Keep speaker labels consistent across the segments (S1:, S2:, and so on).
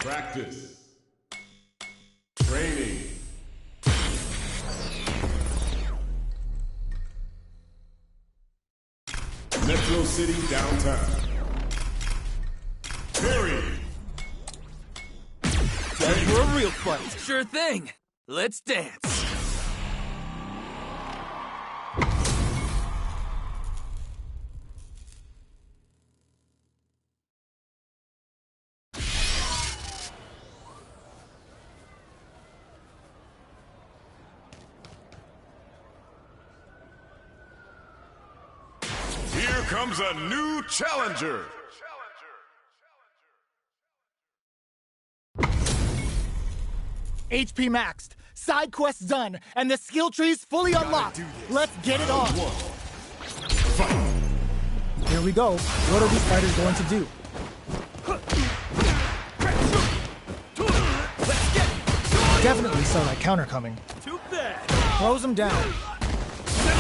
S1: Practice. Training. Metro City downtown. Terry.
S2: Ready for a real fight? Sure thing. Let's dance.
S1: Here comes a new challenger.
S3: HP maxed, side quests done, and the skill tree's fully unlocked. Let's get it on.
S1: Fight.
S3: Here we go. What are these fighters going to do? Definitely saw that counter coming.
S2: Too bad.
S3: Throws him down.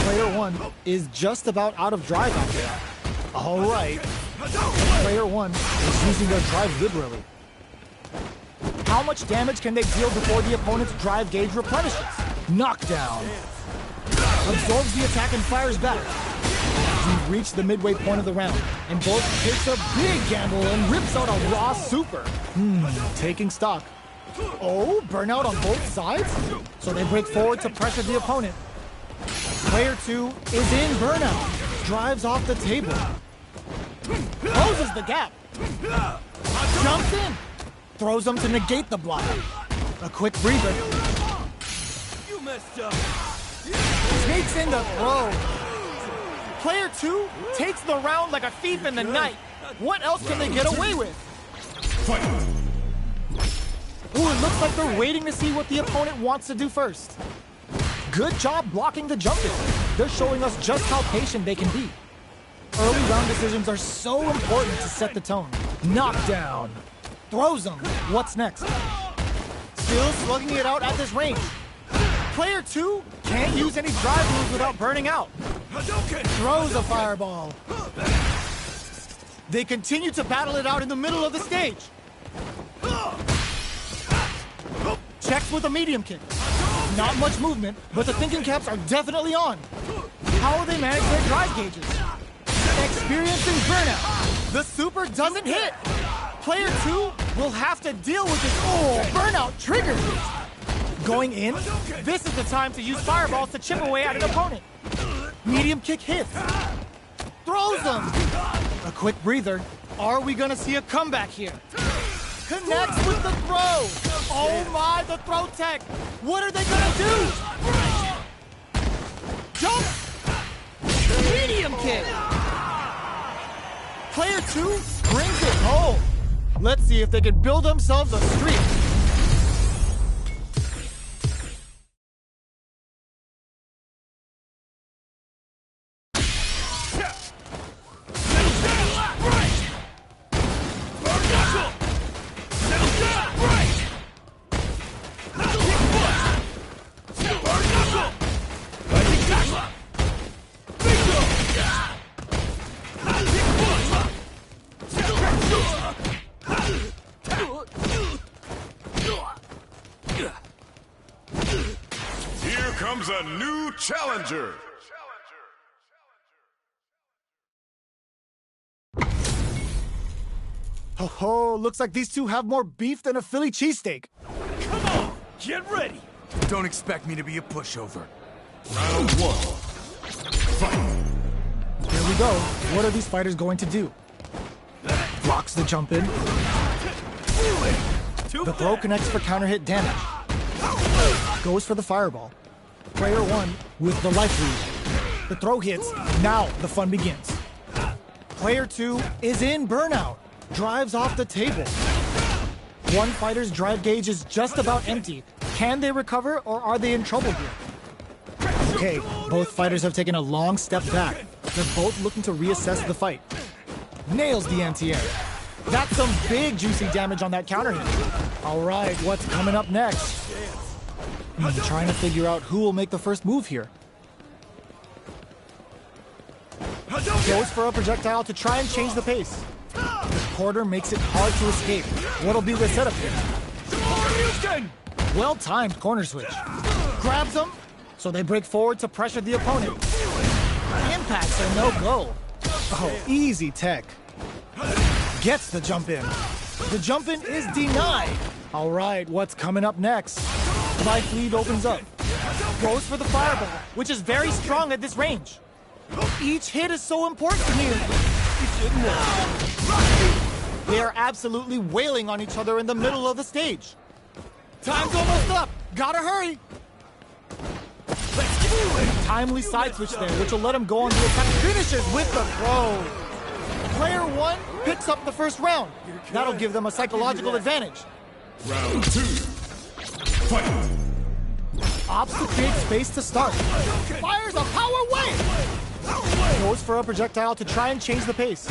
S3: Player 1 is just about out of drive after that. All right. Player 1 is using their drive liberally. How much damage can they deal before the opponent's drive gauge replenishes? Knockdown. Absorbs the attack and fires back. We've reached the midway point of the round, and Bolt takes a big gamble and rips out a raw super. Taking stock. Oh, burnout on both sides? So they break forward to pressure the opponent. Player 2 is in burnout. Drives off the table. Closes the gap. Jumps in. Throws him to negate the block. A quick breather.
S2: You messed up.
S3: Sneaks in the throw. Player 2 takes the round like a thief in the night. What else can they get away with?
S1: Fight.
S3: Ooh, it looks like they're waiting to see what the opponent wants to do first. Good job blocking the jump in. They're showing us just how patient they can be. Early round decisions are so important to set the tone. Knockdown. Throws him. What's next? Still slugging it out at this range. Player 2 can't use any drive moves without burning out. Throws a fireball. They continue to battle it out in the middle of the stage. Checks with a medium kick. Not much movement, but the thinking caps are definitely on. How will they manage their drive gauges? Experiencing burnout. The super doesn't hit. Player 2 will have to deal with this. Oh, burnout triggers. Going in, this is the time to use fireballs to chip away at an opponent. Medium kick hits. Throws them. A quick breather. Are we gonna see a comeback here? Connects with the throw. Oh my, the throw tech. What are they gonna do? Jump. Medium kick. Player 2 brings it home. Let's see if they can build themselves a streak.
S1: Here comes a new challenger.
S3: Ho ho, looks like these two have more beef than a Philly cheesesteak.
S2: Come on, get ready. Don't expect me to be a pushover.
S1: Round 1. Fight.
S3: Here we go. What are these fighters going to do? Blocks the jump in. The throw connects for counter hit damage. Goes for the fireball. Player 1 with the life lead. The throw hits. Now the fun begins. Player 2 is in burnout. Drives off the table. One fighter's drive gauge is just about empty. Can they recover, or are they in trouble here? Okay, both fighters have taken a long step back. They're both looking to reassess the fight. Nails the anti-air. That's some big juicy damage on that counter hit. All right, what's coming up next? Trying to figure out who will make the first move here. Goes for a projectile to try and change the pace. corner makes it hard to escape. What'll be the setup here? Well-timed corner switch. Grabs them, so they break forward to pressure the opponent. Impacts are no-go. Oh, easy tech. Gets the jump in. The jump in is denied. All right, what's coming up next? Life lead opens up. Goes for the fireball, which is very strong at this range. Each hit is so important here. They are absolutely wailing on each other in the middle of the stage. Time's almost up. Gotta hurry. Timely side switch there, which will let him go on the attack. Finishes with the throw. Player 1 picks up the first round. That'll give them a psychological advantage.
S1: Round 2. Fight.
S3: Opts to create space to start. Fires a power wave. Goes for a projectile to try and change the pace.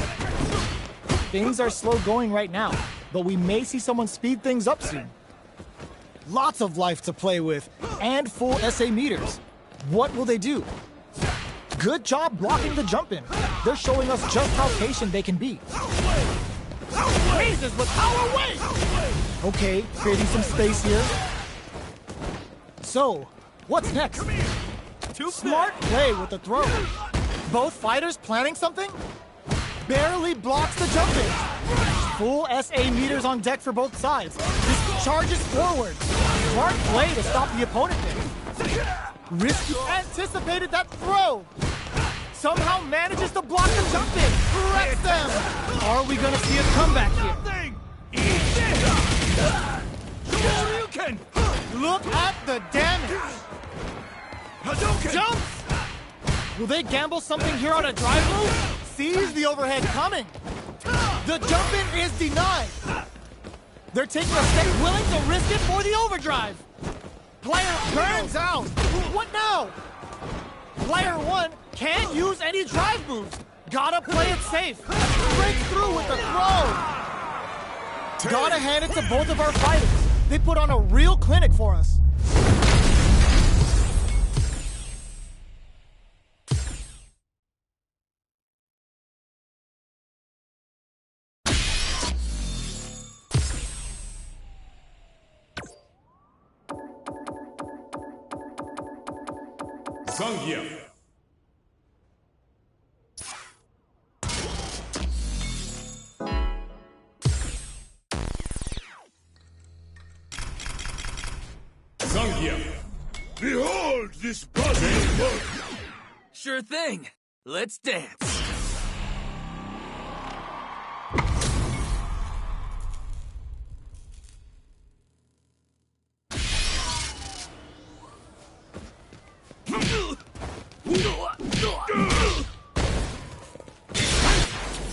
S3: Things are slow going right now, but we may see someone speed things up soon. Lots of life to play with, and full SA meters. What will they do? Good job blocking the jump in. They're showing us just how patient they can be. Raises with power wave. Okay, creating some space here. So, what's next? Smart play with the throw. Both fighters planning something? Barely blocks the jump in. Full SA meters on deck for both sides. This charges forward. Smart play to stop the opponent there. Risky anticipated that throw. Somehow manages to block the jump in. Wrecks them. Are we gonna see a comeback here? Look at the damage. Jumps. Will they gamble something here on a drive move? Sees the overhead coming. The jump in is denied. They're taking a step willing to risk it for the overdrive. Player burns out. What now? Player 1 can't use any drive moves. Gotta play it safe. Breaks through with the throw. Gotta hand it to both of our fighters. They put on a real clinic for us.
S1: Zangief. Zangief. Behold this body.
S2: Sure thing. Let's dance.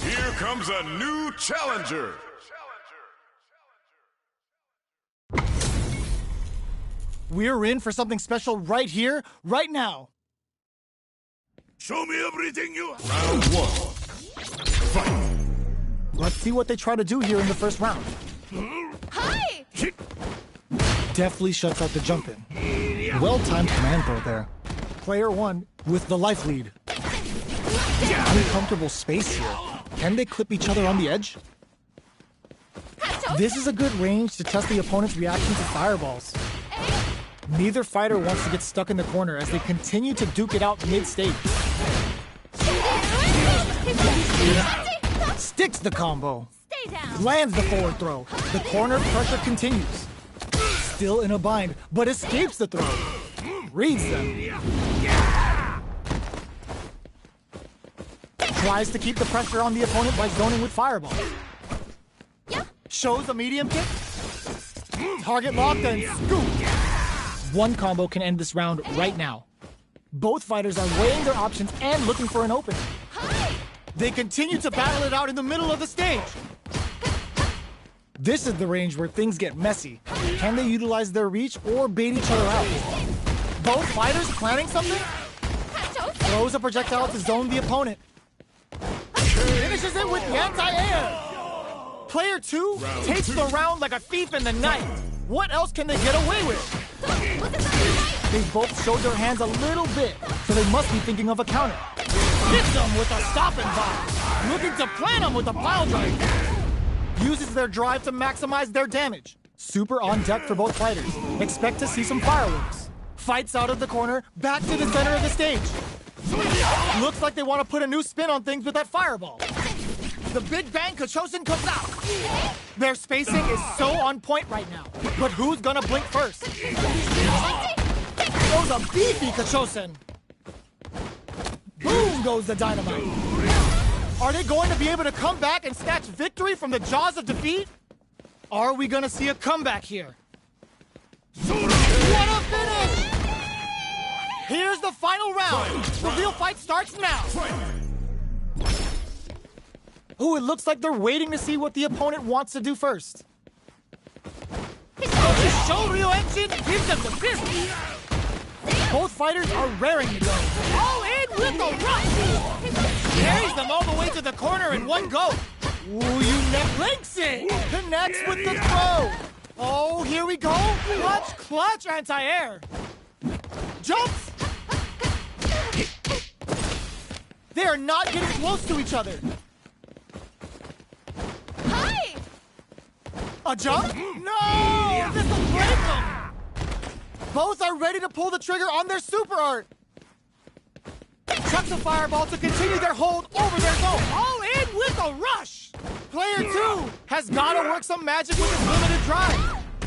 S1: Here comes a new challenger.
S3: We're in for something special right here, right now.
S1: Show me everything you have. Round 1. Fight.
S3: Let's see what they try to do here in the first round.
S4: Hi!
S3: Deftly shuts out the jump in. Well-timed command throw there. Player 1 with the life lead. Uncomfortable space here. Can they clip each other on the edge? This is a good range to test the opponent's reaction to fireballs. Neither fighter wants to get stuck in the corner as they continue to duke it out mid-stage. Sticks the combo.
S4: Stay down.
S3: Lands the forward throw. The corner pressure continues. Still in a bind, but escapes the throw. Reads them. Tries to keep the pressure on the opponent by zoning with fireball. Shows a medium kick. Target locked and scoop. One combo can end this round right now. Both fighters are weighing their options and looking for an opening. They continue to battle it out in the middle of the stage. This is the range where things get messy. Can they utilize their reach or bait each other out? Both fighters planning something? Throws a projectile to zone the opponent. Finishes it with the anti-air. Player 2 takes the round like a thief in the night. What else can they get away with? They both showed their hands a little bit, so they must be thinking of a counter. Hits them with a stop and bomb. Looking to plant them with a pile driver. uses their drive to maximize their damage. Super on deck for both fighters. Expect to see some fireworks. Fights out of the corner, back to the center of the stage. Looks like they want to put a new spin on things with that fireball. The Big Bang Kachosin comes out. Their spacing is so on point right now. But who's gonna blink first? Goes a beefy Kachosin. Boom goes the dynamite. Are they going to be able to come back and snatch victory from the jaws of defeat? Are we gonna see a comeback here? What a finish! Here's the final round. The real fight starts now. Ooh, it looks like they're waiting to see what the opponent wants to do first. The Shoryu engine gives them the business. Both fighters are raring to go. All in with the rush. Carries them all the way to the corner in one go. Ooh, you neck links it. Connects with the throw. Oh, here we go. Clutch, clutch, anti-air. Jumps. They are not getting close to each other.
S4: Hi!
S3: A jump? No! This will break them! Both are ready to pull the trigger on their super art. Chucks a fireball to continue their hold over their goal. All in with a rush! Player 2 has got to work some magic with his limited drive.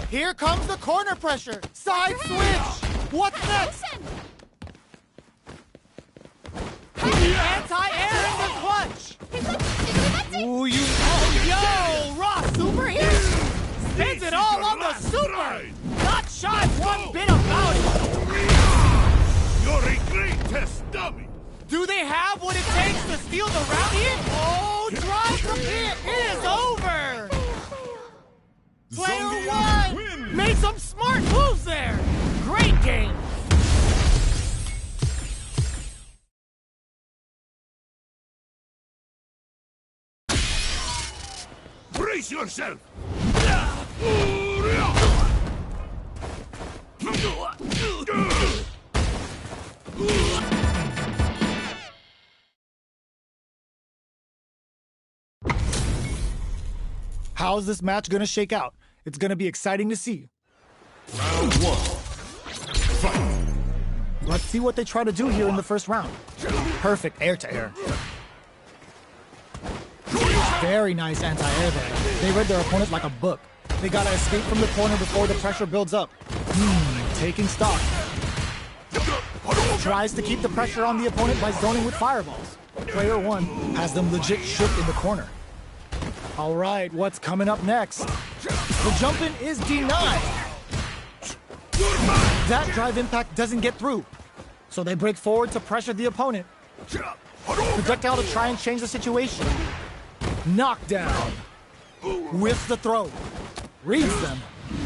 S3: Here comes the corner pressure. Side switch. What's next? Anti-air in the clutch. Ooh, you yo, raw super here. Spins it all on the super. Not shy one bit about it.
S1: You're a greatest dummy!
S3: Do they have what it takes to steal the round here? Oh, drive the pit. It is over. Player 1 made some smart moves there. Great game.
S1: Brace yourself!
S3: How's this match gonna shake out? It's gonna be exciting to see.
S1: Round 1. Fight!
S3: Let's see what they try to do here in the first round. Perfect air-to-air. Very nice anti-air there. They read their opponent like a book. They gotta escape from the corner before the pressure builds up. Taking stock. Tries to keep the pressure on the opponent by zoning with fireballs. Player 1 has them legit shook in the corner. All right, what's coming up next? The jump-in is denied. That drive impact doesn't get through. So they break forward to pressure the opponent. Projectile to try and change the situation. Knockdown. Whiffs the throw. Reads them.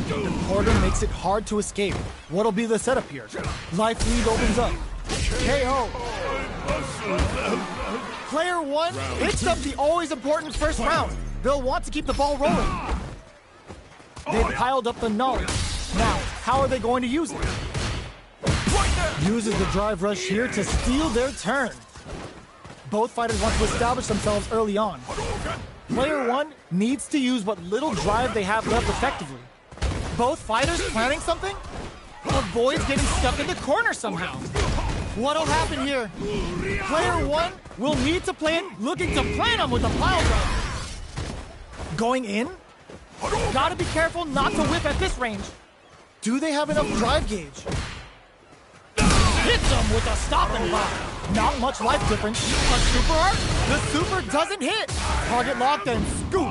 S3: The corner makes it hard to escape. What'll be the setup here? Life lead opens up. KO. Player 1 picks up the always important first round. They'll want to keep the ball rolling. They've piled up the knowledge. Now, how are they going to use it? Uses the drive rush here to steal their turn. Both fighters want to establish themselves early on. Player 1 needs to use what little drive they have left effectively. Both fighters planning something? Avoids getting stuck in the corner somehow. What'll happen here? Player 1 will need to play it looking to plan them with a pile drive. Going in? Gotta be careful not to whip at this range. Do they have enough drive gauge? Hits them with a stop and block. Not much life difference. A super art? The super doesn't hit. Target locked and scoop.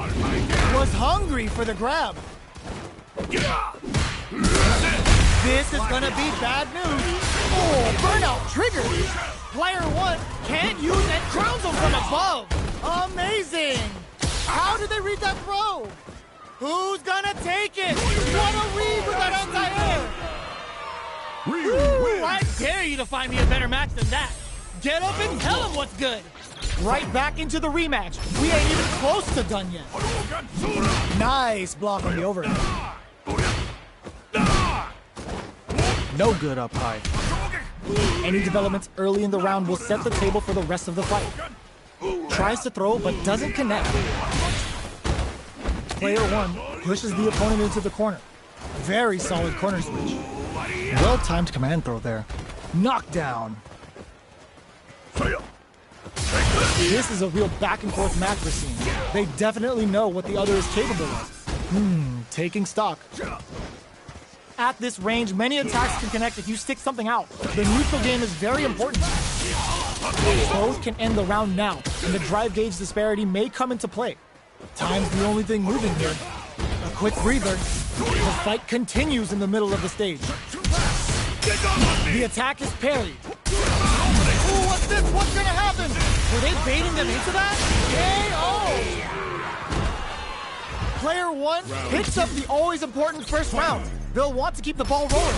S3: Was hungry for the grab. This is gonna be bad news. Oh, burnout triggered. Player 1 can't use and crowns him from above. Amazing. How did they read that throw? Who's gonna take it? What a read with that anti-air. Woo, I dare you to find me a better match than that. Get up and tell him what's good. Right back into the rematch. We ain't even close to done yet. Nice block on the overhead. No good up high. Any developments early in the round will set the table for the rest of the fight. Tries to throw, but doesn't connect. Player 1 pushes the opponent into the corner. Very solid corner switch. Well-timed command throw there. Knockdown. This is a real back-and-forth match we're seeing. They definitely know what the other is capable of. Taking stock. At this range, many attacks can connect if you stick something out. The neutral game is very important. Both can end the round now, and the drive gauge disparity may come into play. Time's the only thing moving here. A quick breather. The fight continues in the middle of the stage. The attack is parried. Ooh, what's this? What's gonna happen? Were they baiting them into that? KO! Player 1 picks up the always important first round. They'll want to keep the ball rolling.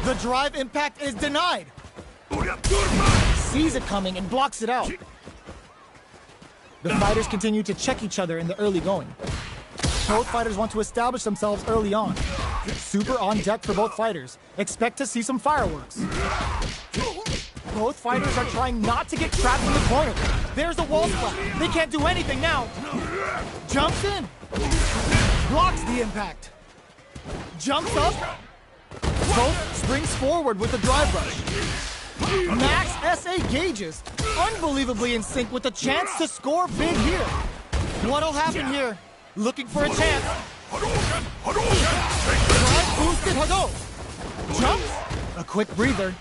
S3: The drive impact is denied. Sees it coming and blocks it out. The fighters continue to check each other in the early going. Both fighters want to establish themselves early on. Super on deck for both fighters. Expect to see some fireworks. Both fighters are trying not to get trapped in the corner. There's a wall splat. They can't do anything now. Jumps in. Blocks the impact. Jumps up. Both springs forward with the drive rush. Max SA gauges. Unbelievably in sync with a chance to score big here. What'll happen here? Looking for a chance. Drive boosted Hadou. Jumps. A quick breather.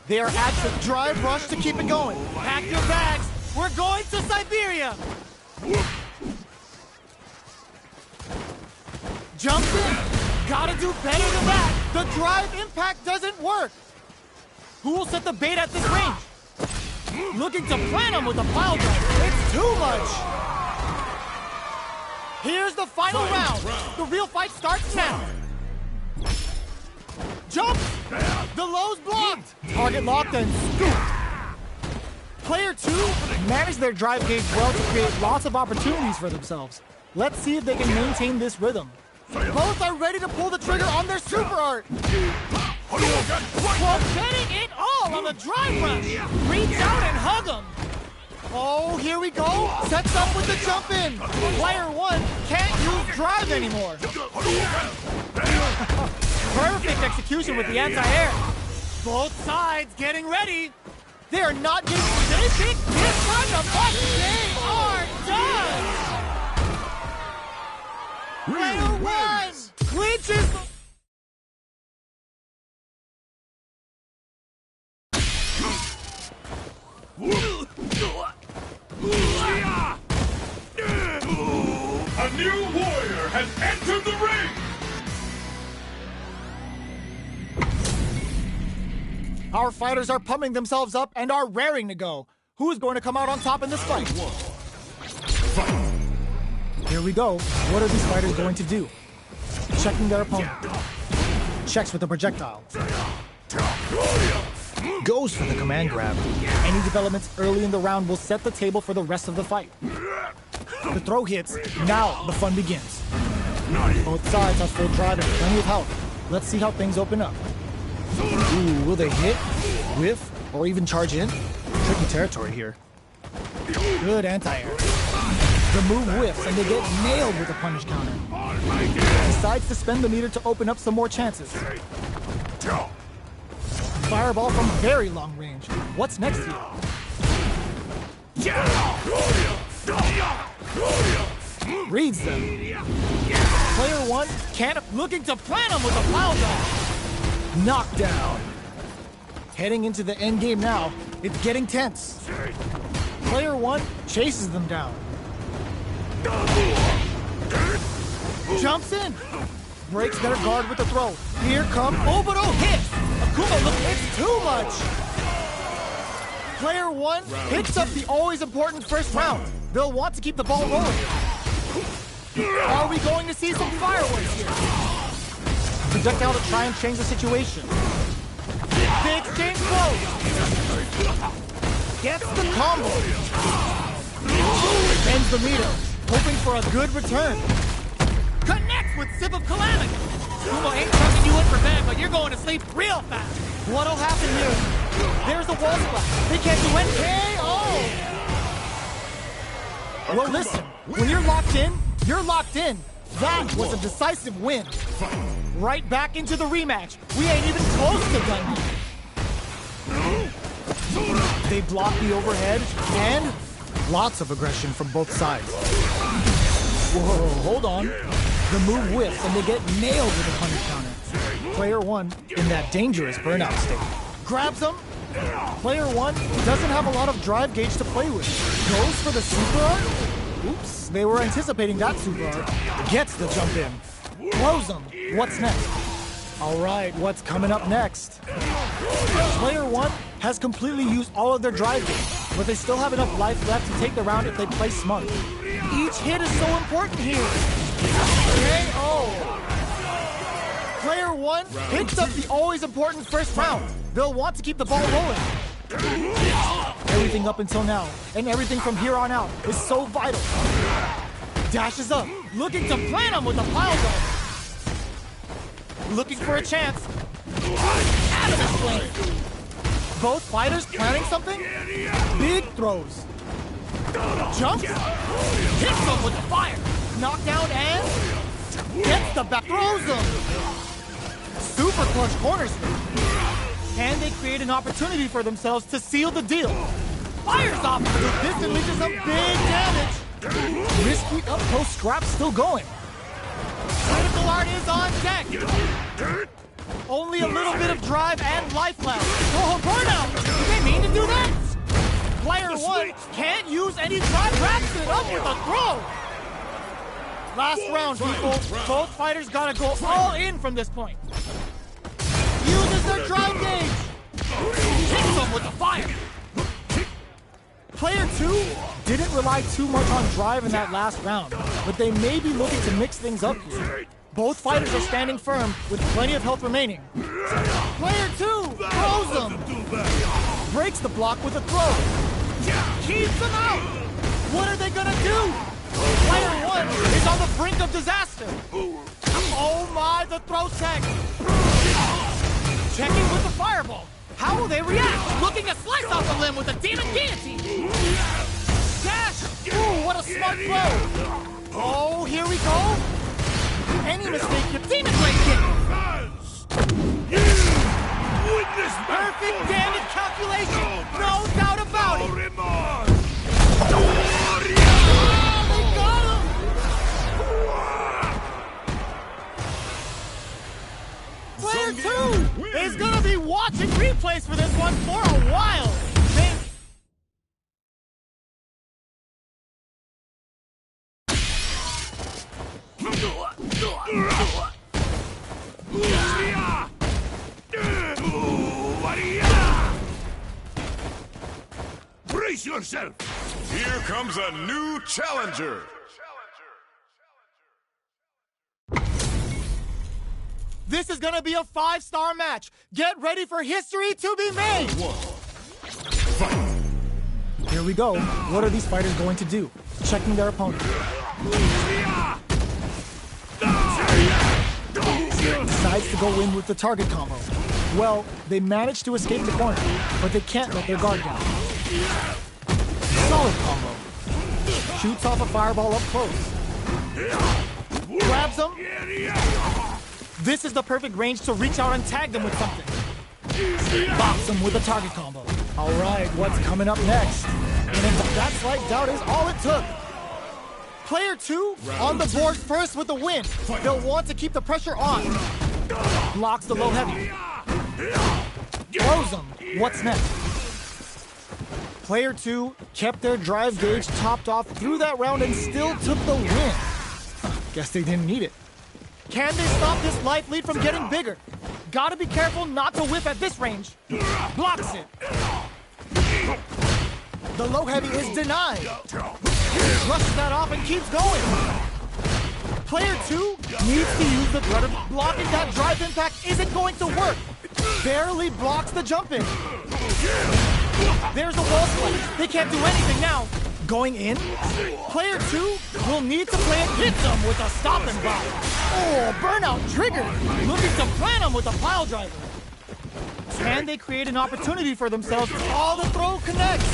S3: They are at the drive rush to keep it going. Pack your bags. We're going to Siberia. Jumps in. Gotta do better than that. The drive impact doesn't work. Who will set the bait at this range? Looking to plant him with a pile drive. It's too much. Here's the final round. The real fight starts now. Jump! The low's blocked. Target locked and scooped. Player 2 managed their drive gauge well to create lots of opportunities for themselves. Let's see if they can maintain this rhythm. Both are ready to pull the trigger on their super art. Well, betting it all on the drive rush. Reach out and hug him. Oh, here we go. Sets up with the jump in. Player 1 can't use drive anymore. Perfect execution with the anti-air. Both sides getting ready. They are not getting... They pick this time to fight. They are done. Player 1 clinches...
S1: A new warrior has entered the ring!
S3: Our fighters are pumping themselves up and are raring to go. Who's going to come out on top in this fight? Here we go. What are these fighters going to do? Checking their opponent. Checks with the projectile. Goes for the command grab. Any developments early in the round will set the table for the rest of the fight. The throw hits. Now the fun begins. Both sides have full drive and plenty of health. Let's see how things open up. Ooh, will they hit, whiff, or even charge in? Tricky territory here. Good anti-air. The move whiffs and they get nailed with a punish counter. Decides to spend the meter to open up some more chances. Fireball from very long range. What's next here? Reads them. Player 1 can't... Looking to plant him with a pile drive. Knockdown. Heading into the end game now. It's getting tense. Player 1 chases them down. Jumps in. Breaks their guard with a throw. Here comes Obito hits. Akuma, look, it's too much. Player 1 picks up the always important first round. They'll want to keep the ball rolling. Are we going to see some fireworks here? Projectile to try and change the situation. They exchange blows. Gets the combo. Ends the meter, hoping for a good return. Connects with Sip of Calamity. Akuma ain't tucking you in for bed, but you're going to sleep real fast. What'll happen here? There's a wall splat. They can't do anything. KO! Well, listen, when you're locked in, you're locked in. That was a decisive win. Right back into the rematch. We ain't even close to done yet. They block the overhead, and lots of aggression from both sides. Whoa, hold on. The move whiffs, and they get nailed with a punish counter. Player 1 in that dangerous burnout state. Grabs him. Player 1 doesn't have a lot of drive gauge to play with. Goes for the super art. Oops, they were anticipating that super art. Gets the jump in. Throws him. What's next? All right, what's coming up next? Player 1 has completely used all of their drive gauge, but they still have enough life left to take the round if they play smart. Each hit is so important here. KO. Player 1 picks up the always important first round. They'll want to keep the ball rolling. Everything up until now, and everything from here on out, is so vital. Dashes up, looking to plant him with a pile driver. Looking for a chance. Out of his plane. Both fighters planning something? Big throws. Jumps. Hits him with the fire. Knockdown and gets the back. Throws him. Super clutch corner sweep. And they create an opportunity for themselves to seal the deal. Fires off. This unleashes some big damage. Risky up-close scrap still going. Critical art is on deck. Only a little bit of drive and life left. Oh, burnout! Did they mean to do that? Player 1 can't use any drive. Wraps it up with a throw. Last round, people. Both fighters gotta go all in from this point. Uses their drive gauge. Hits them with the fire. Player 2 didn't rely too much on drive in that last round, but they may be looking to mix things up here. Both fighters are standing firm with plenty of health remaining. Player 2 throws them. Breaks the block with a throw. Keeps them out. What are they gonna do? Player 1 is on the brink of disaster. Oh my, the throw tech. Checking with the fireball. How will they react? Looking to slice off the limb with a demon guillotine. Dash. Ooh, what a smart throw. Oh, here we go. Any mistake, your demon blade kick. Perfect damage calculation. No doubt about it. They got him. Player 2 is gonna be watching replays for this one for a while.
S1: Brace yourself!
S5: Here comes a new challenger!
S3: This is gonna be a 5-star match. Get ready for history to be made! Here we go. What are these fighters going to do? Checking their opponent. Decides to go in with the target combo. Well, they managed to escape the corner, but they can't let their guard down. Solid combo. Shoots off a fireball up close. Grabs him. This is the perfect range to reach out and tag them with something. Box him with a target combo. All right, what's coming up next? And that slight doubt is all it took. Player 2 on the board first with the win. They'll want to keep the pressure on. Blocks the low heavy. Throws him. What's next? Player 2 kept their drive gauge topped off through that round and still took the win. Guess they didn't need it. Can they stop this life lead from getting bigger? Gotta be careful not to whiff at this range. Blocks it. The low heavy is denied. Rushes that off and keeps going. Player 2 needs to use the threat of blocking that drive impact isn't going to work. Barely blocks the jump in. There's a wall splash. They can't do anything now. Going in, player 2 will need to play it. Hits him with a stop and block. Oh, burnout triggered. Looking to plant him with a pile driver. Can they create an opportunity for themselves? All the throw connects.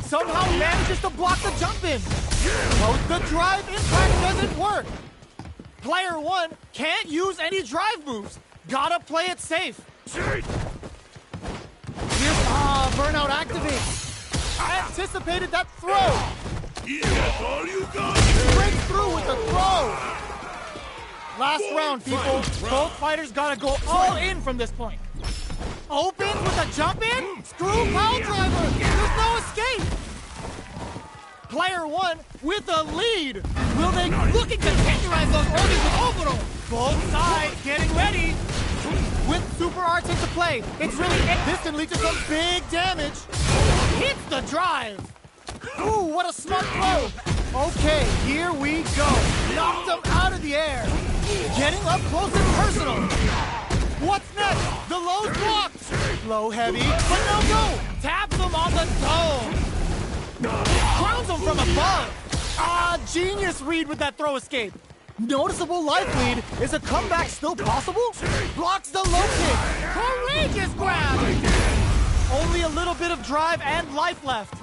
S3: somehow manages to block the jump in. Both the drive impact doesn't work. Player 1 can't use any drive moves. Gotta play it safe. Here's Burnout activates. Anticipated that throw.
S1: That's all you got.
S3: Breaks through with the throw. Last round, people. Both fighters gotta go all in from this point. Opens with a jump in. Screw pile driver. There's no escape. Player 1 with a lead. Will they looking to tenderize those organs with Oboro? Both sides getting ready. With super arts into play, it's really this unleashes some big damage. Hits the drive. Ooh, what a smart throw. Okay, here we go. Knocked him out of the air. Getting up close and personal. What's next? The low's blocked. Low heavy, but no go. Taps him on the dome. Crowns him from above. Genius read with that throw escape. Noticeable life lead. Is a comeback still possible? Blocks the low kick. Courageous grab. Only a little bit of drive and life left.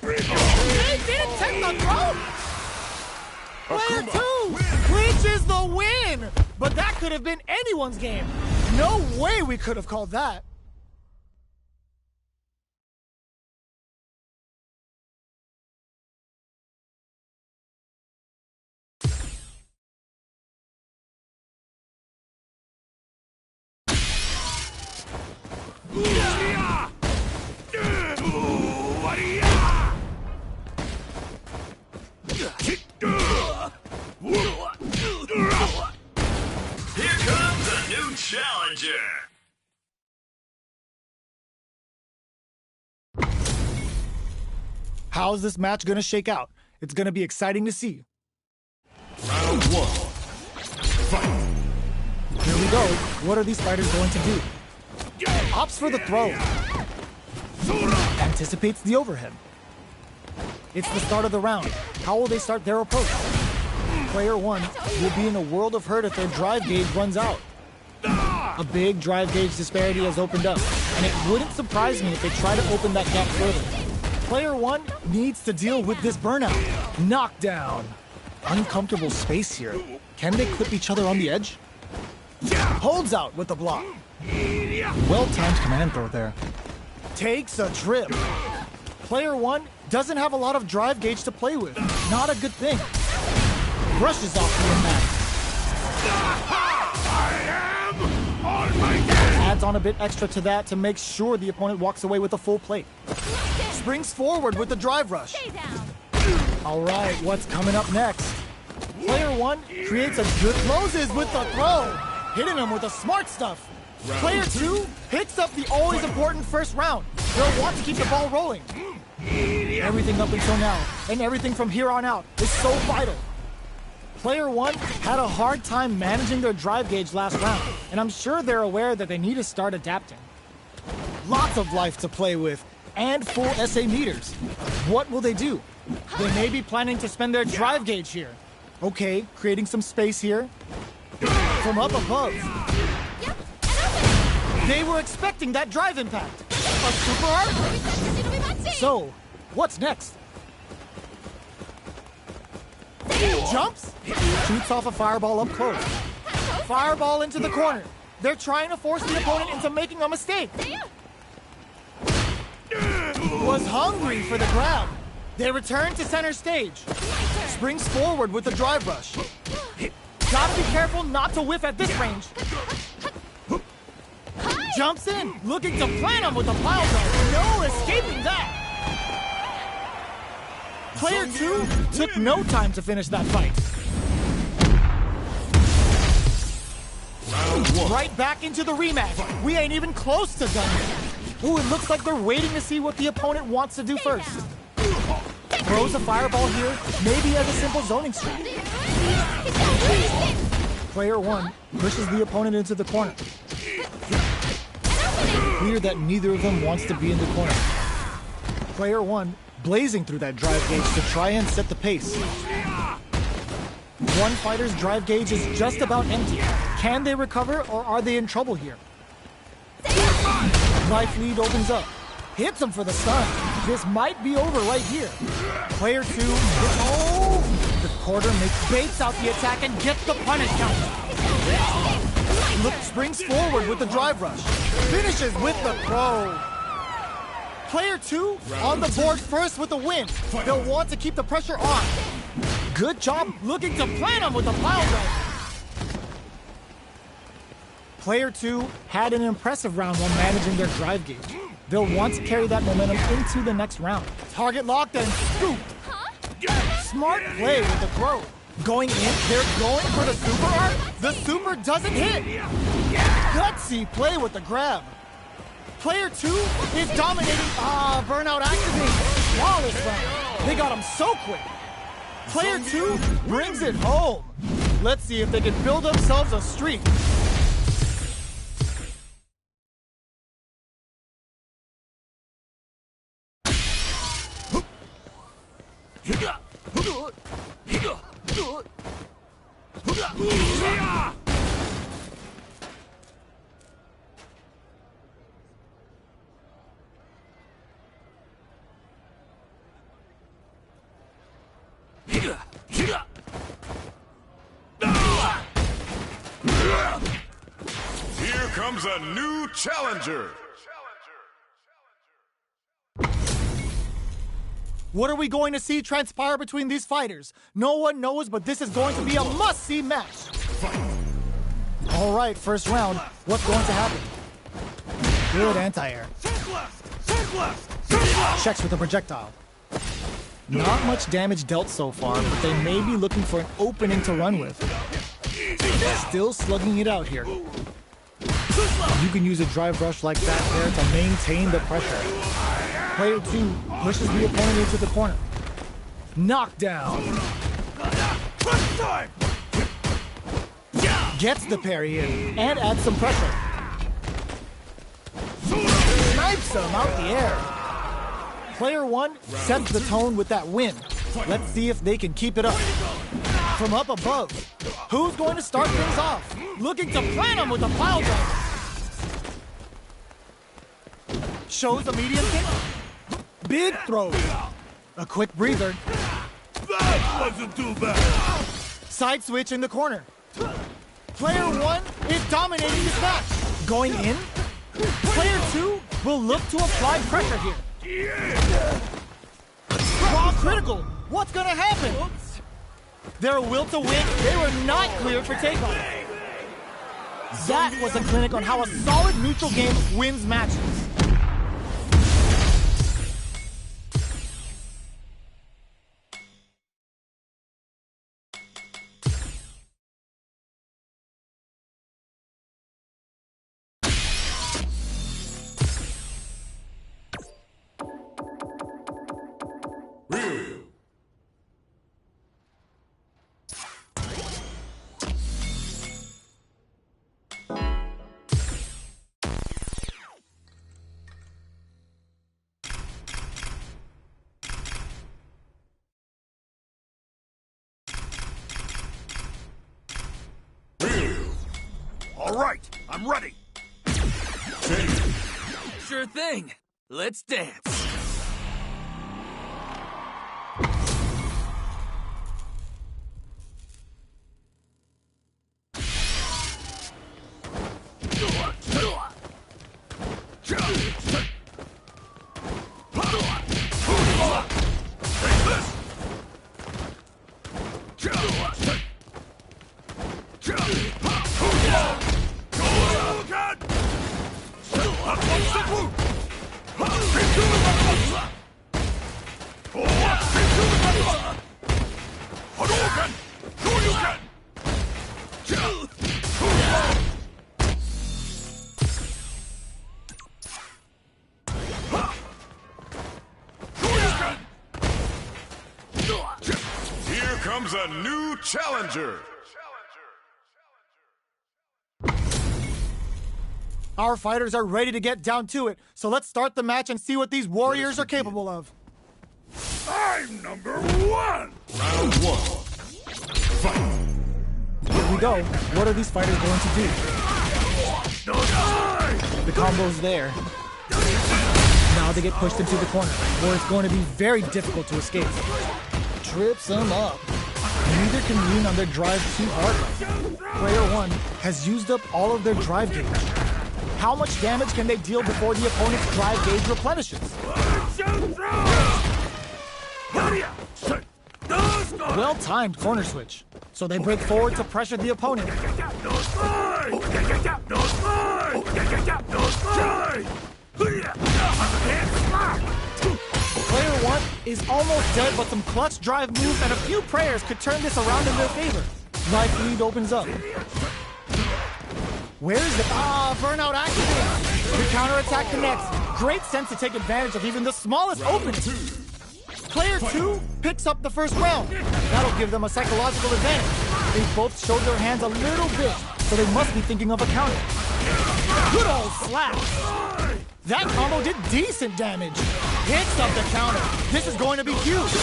S3: They didn't take the throw. Player 2 clinches the win. But that could have been anyone's game. No way we could have called that.
S5: Here comes a new challenger.
S3: How's this match gonna shake out? It's gonna be exciting to see.
S1: Round 1. Fight.
S3: Here we go. What are these fighters going to do? Opts for the throw. Anticipates the overhead. It's the start of the round. How will they start their approach? Player 1 will be in a world of hurt if their drive gauge runs out. A big drive gauge disparity has opened up, and it wouldn't surprise me if they try to open that gap further. Player 1 needs to deal with this burnout. Knockdown. Uncomfortable space here. Can they clip each other on the edge? Holds out with the block. Well-timed command throw there. Takes a trip. Player 1 doesn't have a lot of drive gauge to play with. Not a good thing. Brushes off the impact. Adds on a bit extra to that to make sure the opponent walks away with a full plate. Springs forward with the drive rush. All right, what's coming up next? Player 1 creates a good closes with the throw. Hitting him with the smart stuff. Player 2 picks up the always important first round. They'll want to keep the ball rolling. Everything up until now, and everything from here on out, is so vital. Player 1 had a hard time managing their drive gauge last round, and I'm sure they're aware that they need to start adapting. Lots of life to play with, and full SA meters. What will they do? They may be planning to spend their drive gauge here. Okay, creating some space here. From up above. They were expecting that drive impact. A super art? So, what's next? Jumps? Shoots off a fireball up close. Fireball into the corner. They're trying to force the opponent into making a mistake. Was hungry for the grab. They return to center stage. Springs forward with the drive rush. Gotta be careful not to whiff at this range. Jumps in, looking to plant him with a pile drive. No escaping that. Player 2 took no time to finish that fight. Right back into the rematch. We ain't even close to done yet. Ooh, it looks like they're waiting to see what the opponent wants to do first. Throws a fireball here, maybe as a simple zoning strat. Player 1 pushes the opponent into the corner. Clear that neither of them wants to be in the corner. Player 1 blazing through that drive gauge to try and set the pace. One fighter's drive gauge is just about empty. Can they recover, or are they in trouble here? Life lead opens up. Hits him for the stun. This might be over right here. Player 2. Oh! The quarter baits out the attack and gets the punish counter. Look, springs forward with the drive rush. Finishes with the throw. Player 2 on the board first with the win. They'll want to keep the pressure on. Good job looking to plant him with a pile drive. Player 2 had an impressive round while managing their drive gauge. They'll want to carry that momentum into the next round. Target locked and scoop. Smart play with the throw. Going in, they're going for the super art. The super doesn't hit. Gutsy play with the grab. Player 2 is dominating. Burnout activated. Flawless round. They got him so quick. Player 2 brings it home. Let's see if they can build themselves a streak.
S1: Here comes a new challenger.
S3: What are we going to see transpire between these fighters? No one knows, but this is going to be a must-see match. All right, first round. What's going to happen? Good anti-air. Checks with the projectile. Not much damage dealt so far, but they may be looking for an opening to run with. Still slugging it out here. You can use a drive rush like that there to maintain the pressure. Player 2 pushes the opponent into the corner. Knockdown. Gets the parry in and adds some pressure. Snipes him out the air. Player 1 sets the tone with that win. Let's see if they can keep it up. From up above, who's going to start things off? Looking to plant him with a pile driver. Shows a medium kick. Big throw. A quick breather.
S1: That wasn't too bad.
S3: Side switch in the corner. Player 1 is dominating this match. Going in. Player 2 will look to apply pressure here. Raw critical. What's gonna happen? Their will to win, they were not cleared for takeoff. That was a clinic on how a solid neutral game wins matches.
S1: All right, I'm ready.
S2: Sure thing. Let's dance.
S1: Here comes a new challenger.
S3: Our fighters are ready to get down to it, so let's start the match and see what these warriors are capable of.
S1: I'm number 1. Round 1. Fight.
S3: Here we go. What are these fighters going to do? The combo's there. Now they get pushed into the corner, where it's going to be very difficult to escape. Trips them up. Neither can lean on their drive too hard right now. Player 1 has used up all of their drive gauge. How much damage can they deal before the opponent's drive gauge replenishes? Well-timed corner switch. So they break forward to pressure the opponent. Player 1 is almost dead, but some clutch drive moves and a few prayers could turn this around in their favor. Life lead opens up. Where is the... burnout activates. The counterattack connects. Great sense to take advantage of even the smallest openings. Player 2 picks up the first round. That'll give them a psychological advantage. They both showed their hands a little bit, so they must be thinking of a counter. Good old slap. That combo did decent damage. Hits up the counter. This is going to be huge.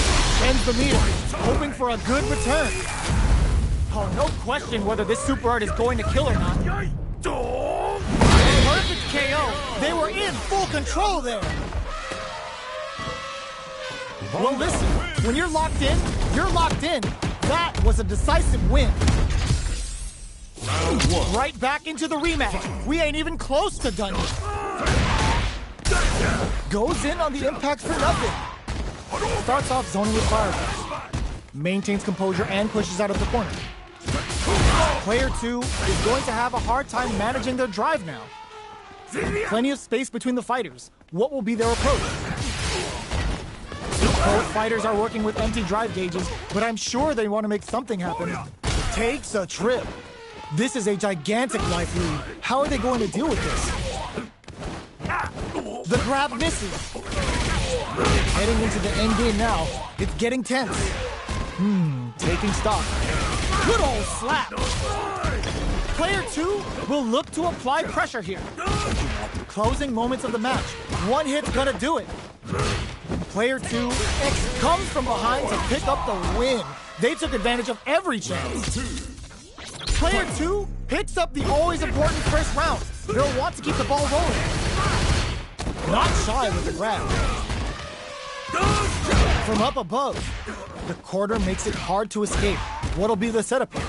S3: Ends the meter, hoping for a good return. Oh, no question whether this super art is going to kill or not. Perfect KO. They were in full control there. Well, listen, when you're locked in, you're locked in. That was a decisive win.
S1: Round 1.
S3: Right back into the rematch. We ain't even close to done yet. Goes in on the impact for nothing. Starts off zoning with fireballs. Maintains composure and pushes out of the corner. Player 2 is going to have a hard time managing their drive now. Plenty of space between the fighters. What will be their approach? Both fighters are working with empty drive gauges, but I'm sure they want to make something happen. Takes a trip. This is a gigantic life lead. How are they going to deal with this? The grab misses. Heading into the end game now. It's getting tense. Taking stock. Good old slap. Player 2 will look to apply pressure here. Closing moments of the match. One hit's gonna do it. Player 2 comes from behind to pick up the win. They took advantage of every chance. Player 2 picks up the always important first round. They'll want to keep the ball rolling. Not shy with the grab. From up above, the quarter makes it hard to escape. What'll be the setup here?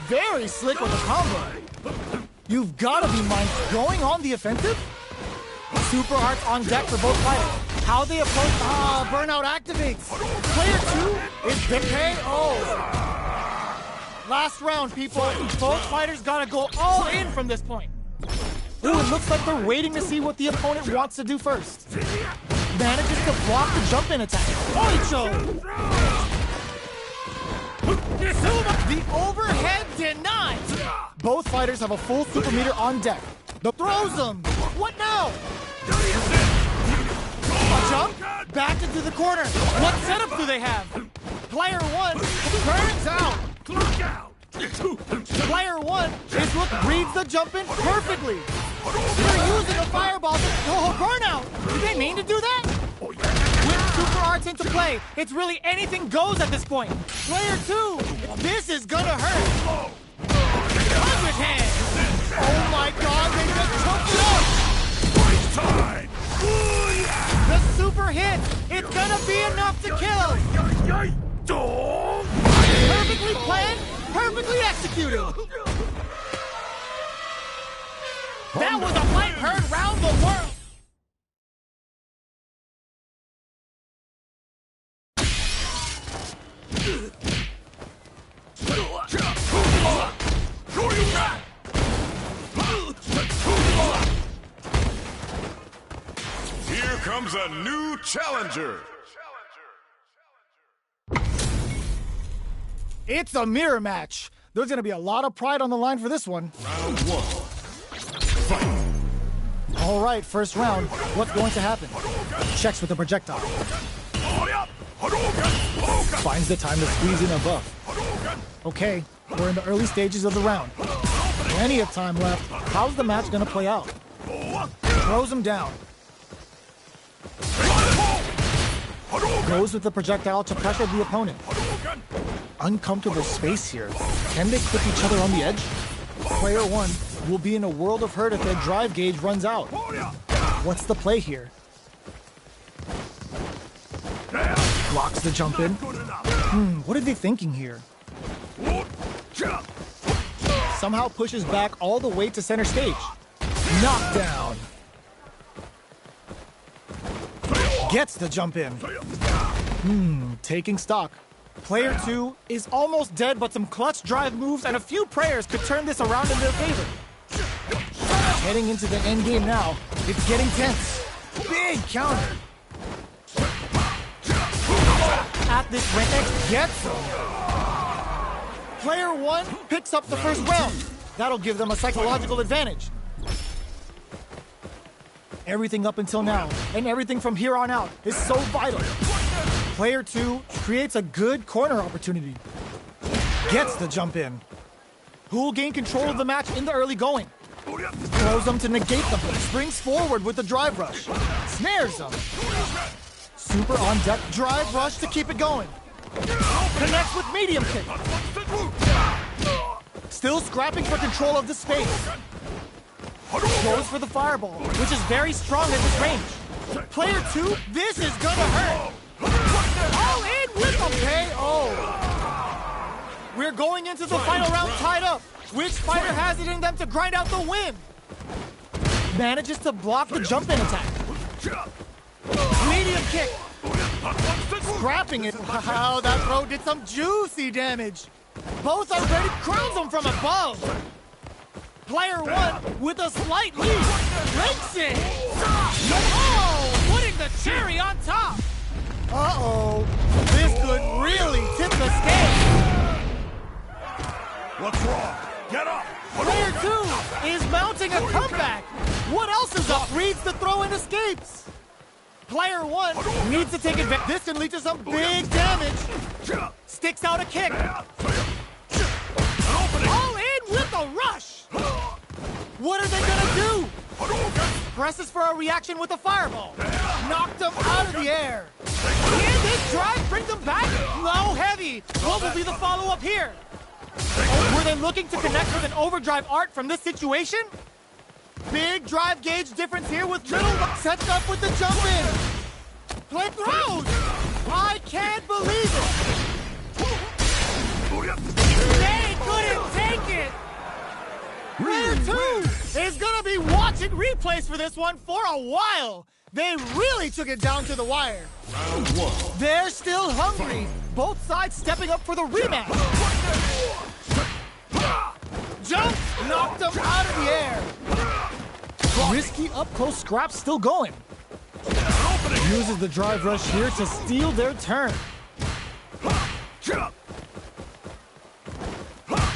S3: Very slick with the combo. You've got to be mindful. Going on the offensive? Super arts on deck for both fighters. How they approach... burnout activates. Player 2 is big KO. Last round, people. Both fighters got to go all in from this point. Ooh, it looks like they're waiting to see what the opponent wants to do first. Manages to block the jump-in attack. Oicho! The overhead denied! Both fighters have a full super meter on deck. The throws them! What now? A jump? Back into the corner. What setup do they have? Player 1 turns out. Player 1 is what reads the jump in perfectly. They're using a fireball to burnout. Did they mean to do that? With super arts into play, it's really anything goes at this point. Player 2, this is gonna hurt. 100 hands. Oh my God, they just choked it up.
S1: Time.
S3: The super hit. It's gonna be enough to kill. Perfectly planned, perfectly executed. That was a fight heard round the world.
S1: Here comes a new challenger.
S3: It's a mirror match. There's gonna be a lot of pride on the line for this one.
S1: Round 1. Fight.
S3: All right, first round. What's going to happen? Checks with the projectile. Finds the time to squeeze in a buff. Okay, we're in the early stages of the round. Plenty of time left. How's the match gonna play out? Throws him down. Goes with the projectile to pressure the opponent. Uncomfortable space here. Can they clip each other on the edge? Player 1 will be in a world of hurt if their drive gauge runs out. What's the play here? Blocks the jump in. What are they thinking here? Somehow pushes back all the way to center stage. Knockdown. Gets the jump in. Taking stock. Player 2 is almost dead, but some clutch drive moves and a few prayers could turn this around in their favor. Heading into the end game now, it's getting tense. Big counter. At this rank, X gets him. Player 1 picks up the first round. That'll give them a psychological advantage. Everything up until now, and everything from here on out, is so vital. Player 2 creates a good corner opportunity. Gets the jump in. Who will gain control of the match in the early going? Throws them to negate the push. Springs forward with the drive rush. Snares them. Super on deck drive rush to keep it going. Connects with medium kick. Still scrapping for control of the space. Goes for the fireball, which is very strong at this range. Player 2, this is gonna hurt. All in with the KO. We're going into the final round tied up. Which fighter has it in them to grind out the win? Manages to block the jump-in attack. Medium kick. Scrapping it. Wow, that throw did some juicy damage. Both are ready. Crowns them from above. Player 1 with a slight lead. Breaks it. Oh, putting the cherry on top. Uh-oh. This could really tip the scale.
S1: What's wrong? Get up!
S3: Player 2 is mounting a comeback. What else is up? Reads the throw and escapes. Player 1 needs to take advantage. This can lead to some big damage. Sticks out a kick. All in with a rush. What are they gonna do? Presses for a reaction with a fireball. Knocked him out of the air. Can this drive bring them back? No, heavy. What will be the follow-up here? Were they looking to connect with an overdrive art from this situation? Big drive gauge difference here with little sets up with the jump in. Play throws. I can't believe it. They couldn't take it. Player 2 is gonna be watching replays for this one for a while. They really took it down to the wire.
S1: Round 1.
S3: They're still hungry. Both sides stepping up for the rematch. Jump! Knocked them out of the air. Risky up-close scrap still going. Uses the drive rush here to steal their turn.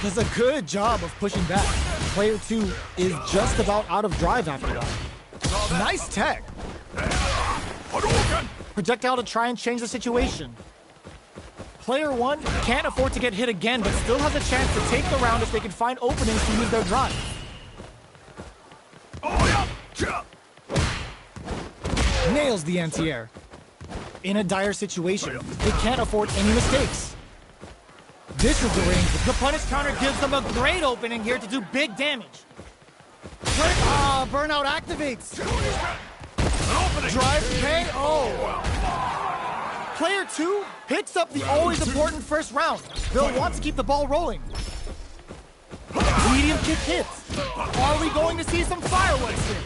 S3: Does a good job of pushing back. Player 2 is just about out of drive after that. Nice tech. Projectile to try and change the situation. Player 1 can't afford to get hit again, but still has a chance to take the round if they can find openings to use their drive. Nails the anti-air. In a dire situation, they can't afford any mistakes. This is the range. The punish counter gives them a great opening here to do big damage. Burnout activates. Drive KO. Player 2 picks up the always important first round. They'll want to keep the ball rolling. Medium kick hits. Are we going to see some fireworks here?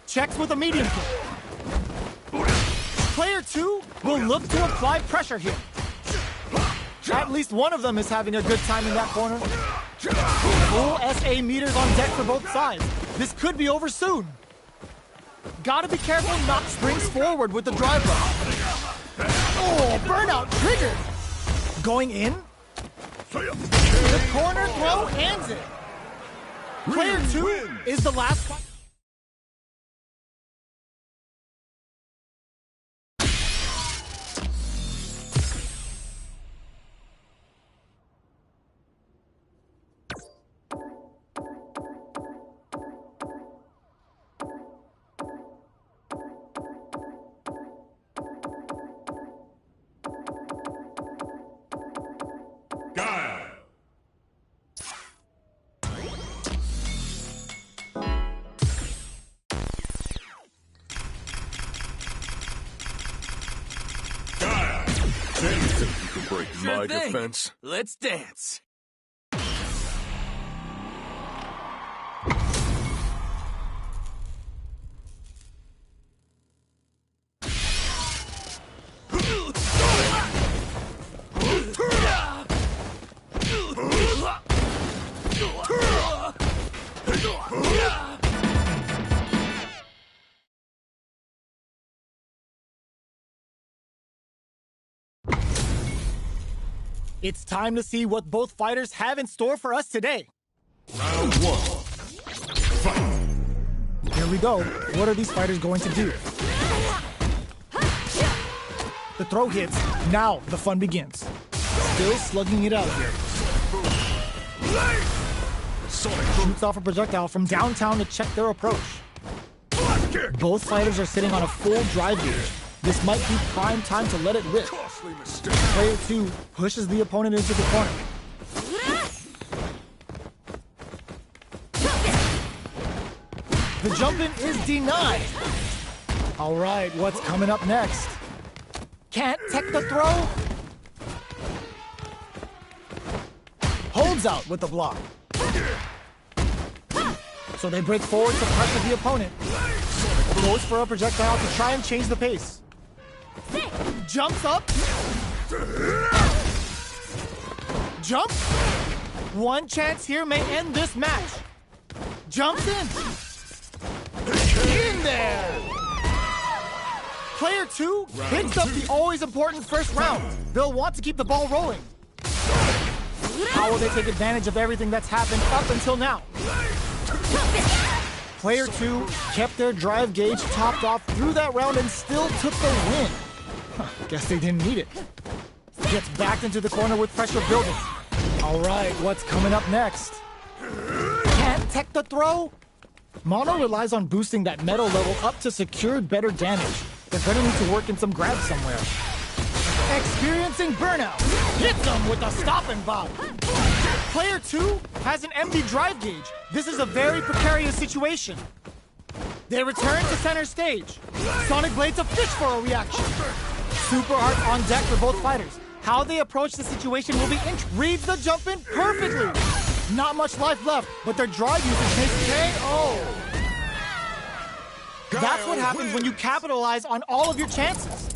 S3: Checks with a medium kick. Player 2 will look to apply pressure here. At least one of them is having a good time in that corner. Full SA meters on deck for both sides. This could be over soon. Gotta be careful not springs forward with the drive rush. Oh, burnout triggered. Going in. The corner throw ends it. Player 2 is the last.
S2: Sure thing.
S1: defense.
S2: Let's dance.
S3: It's time to see what both fighters have in store for us today.
S1: Round one. Fight.
S3: Here we go. What are these fighters going to do? The throw hits. Now the fun begins. Still slugging it out here. Shoots off a projectile from downtown to check their approach. Both fighters are sitting on a full drive gauge. This might be prime time to let it rip. Player 2 pushes the opponent into the corner. The jump in is denied. All right, what's coming up next? Can't tech the throw. Holds out with the block. So they break forward to pressure the opponent. Goes for a projectile to try and change the pace. Jumps up. Jump. One chance here may end this match. Jumps in. In there. Player 2 picks up the always important first round. They'll want to keep the ball rolling. How will they take advantage of everything that's happened up until now? Player 2 kept their drive gauge topped off through that round and still took the win. Guess they didn't need it. Gets backed into the corner with pressure building. All right, what's coming up next? Can't tech the throw? Mono relies on boosting that metal level up to secure better damage. They're gonna need to work in some grabs somewhere. Experiencing burnout. Hits them with a stop and bob. Player 2 has an empty drive gauge. This is a very precarious situation. They return to center stage. Sonic Blade to fish for a reaction. Super Art on deck for both fighters. How they approach the situation will be interesting. Reads the jump in perfectly. Not much life left, but their drive usage makes KO. That's what happens when you capitalize on all of your chances.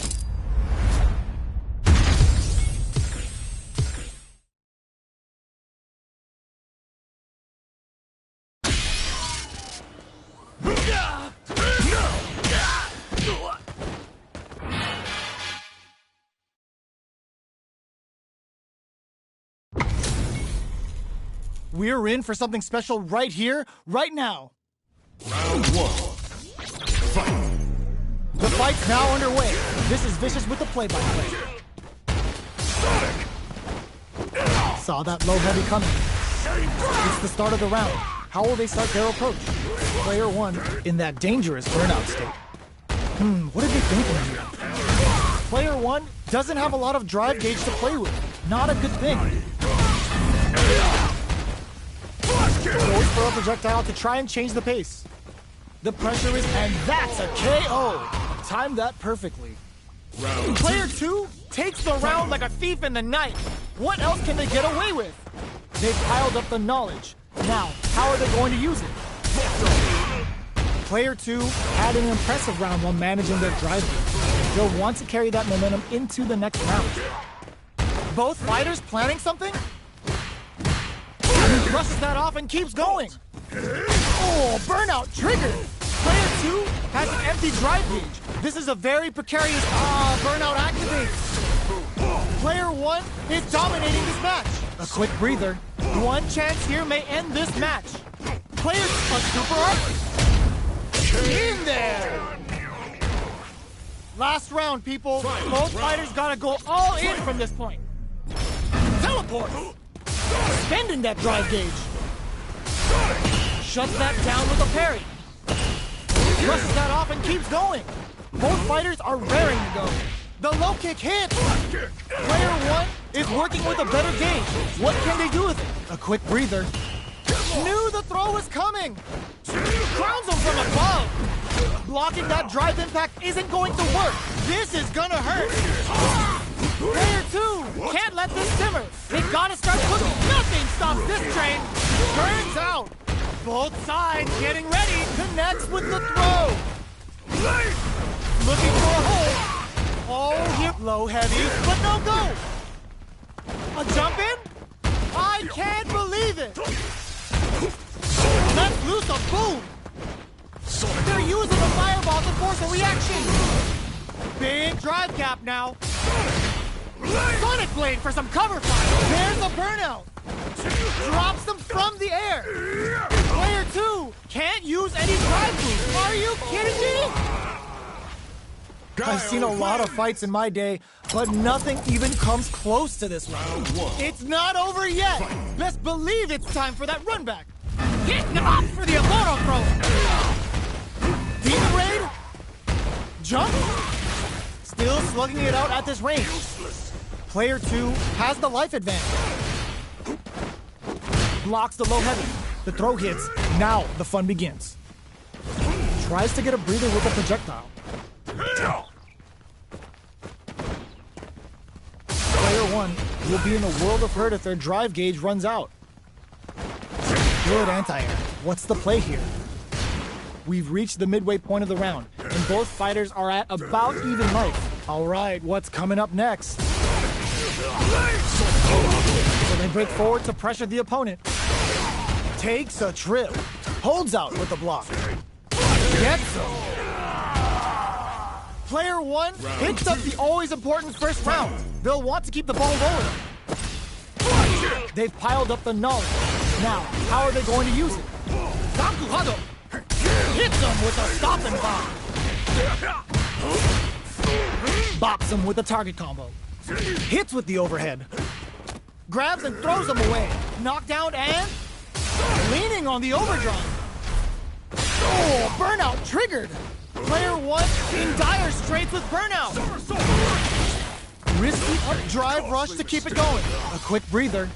S3: We're in for something special right here, right now.
S1: Round one. Fight.
S3: The fight's now underway. This is Vicious with the play-by-play. Saw that low heavy coming. It's the start of the round. How will they start their approach? Player 1 in that dangerous burnout state. What are they thinking here? Player 1 doesn't have a lot of drive gauge to play with. Not a good thing. Goes for a projectile to try and change the pace. The pressure is, and that's a KO. Timed that perfectly. Player 2 takes the round like a thief in the night. What else can they get away with? They've piled up the knowledge. Now, how are they going to use it? Player 2 had an impressive round while managing their drive gauge. They'll want to carry that momentum into the next round. Both fighters planning something? He brushes that off and keeps going. Oh, burnout triggered. Player 2 has an empty drive gauge. This is a very precarious burnout activates. Player 1 is dominating this match. A quick breather. One chance here may end this match. Player a super art. In there. Last round, people. Both fighters gotta go all in from this point. Teleport. Spending that drive gauge. Shuts that down with a parry. Brushes that off and keeps going. Both fighters are raring to go. The low kick hits. Player 1 is working with a better gauge. What can they do with it? A quick breather. Knew the throw was coming. Crowns him from above. Blocking that drive impact isn't going to work. This is gonna hurt. Player 2 can't let this simmer. They gotta start cooking. Nothing stops this train. Burns out. Both sides getting ready. Connects with the throw. Looking for a hole. Oh, here. Low heavy, but no go. A jump in? I can't believe it. Let's loose a boom. They're using the fireball to force a reaction. Big drive gap now. Sonic Blade for some cover fire. There's a burnout. Drops them from the air. Player 2 can't use any drive boost. Are you kidding me? I've seen a lot of fights in my day, but nothing even comes close to this one. It's not over yet. Best believe it's time for that run back. Hit them up for the Apollo throw. Demon Raid. Jump. Still slugging it out at this range. Player 2 has the life advantage. Blocks the low heavy. The throw hits. Now the fun begins. Tries to get a breather with a projectile. Player 1 will be in a world of hurt if their drive gauge runs out. Good anti-air. What's the play here? We've reached the midway point of the round, and both fighters are at about even life. All right, what's coming up next? So they break forward to pressure the opponent. Takes a trip. Holds out with the block. Gets him. Player 1 hits up the always important first round. They'll want to keep the ball rolling. They've piled up the knowledge. Now, how are they going to use it? Sakuhado hits him with a stop and bomb. Bops him with a target combo. Hits with the overhead. Grabs and throws him away. Knockdown and leaning on the overdrive. Oh, burnout triggered. Player 1 in dire straits with burnout. Risky up drive rush to keep it going. A quick breather.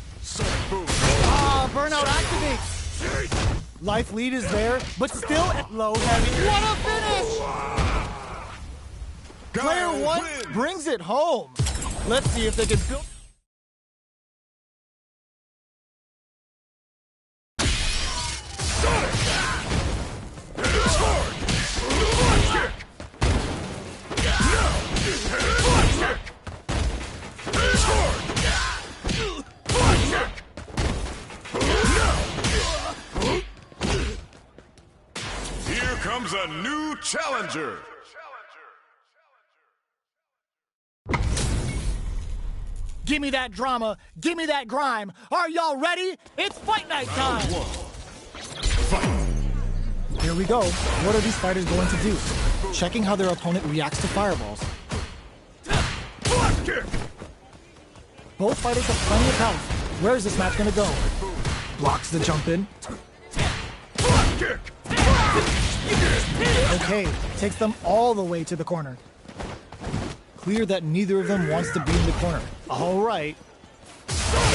S3: Burnout activates. Life lead is there, but still at low heavy. What a finish! Player 1 brings it home. Let's see if they can build.
S1: Here comes a new challenger.
S3: Give me that drama. Give me that grime. Are y'all ready? It's fight night time. Here we go. What are these fighters going to do? Checking how their opponent reacts to fireballs. Both fighters have plenty of health. Where is this match going to go? Blocks the jump in. Okay, takes them all the way to the corner. Clear that neither of them wants to be in the corner. All right.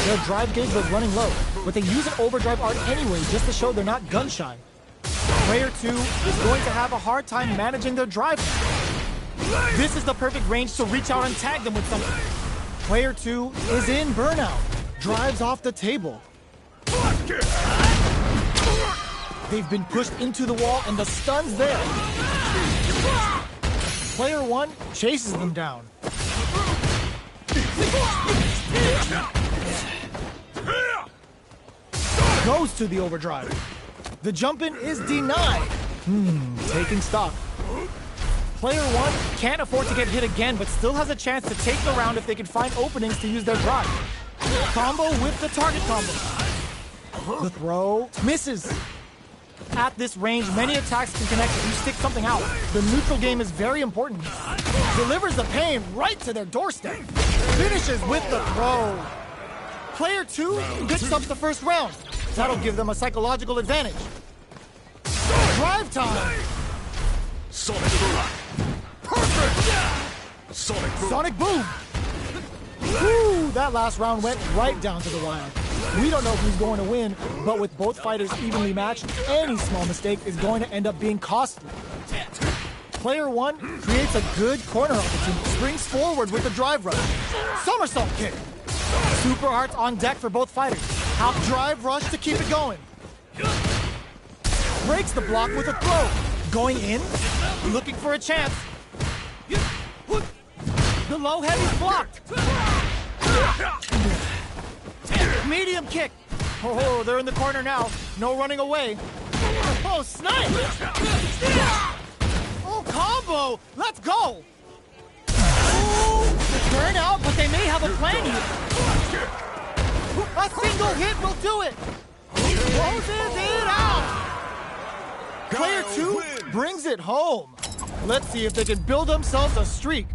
S3: Their drive gauge was running low, but they use an overdrive art anyway just to show they're not gun shy. Player 2 is going to have a hard time managing their drive. This is the perfect range to reach out and tag them with something. Player 2 is in burnout. Drives off the table. They've been pushed into the wall and the stun's there. Player 1 chases them down. Goes to the overdrive. The jump-in is denied. Taking stock. Player 1 can't afford to get hit again, but still has a chance to take the round if they can find openings to use their drive. Combo with the target combo. The throw misses. At this range, many attacks can connect if you stick something out. The neutral game is very important. Delivers the pain right to their doorstep. Finishes with the throw. Player 2 picks up the first round. That'll give them a psychological advantage. Drive time.
S1: Sonic Boom. Perfect.
S3: Sonic Boom. Woo, that last round went right down to the wire. We don't know who's going to win, but with both fighters evenly matched, any small mistake is going to end up being costly. Player 1 creates a good corner opportunity, springs forward with the drive rush. Somersault kick. Super Hearts on deck for both fighters. Hop drive rush to keep it going. Breaks the block with a throw. Going in, looking for a chance. The low heavy's blocked. Medium kick. Oh, they're in the corner now. No running away. Oh, snipe! Oh, combo! Let's go! Ooh, turn out, but they may have a plan here. A single hit will do it. Closes it out. Player 2 brings it home. Let's see if they can build themselves a streak.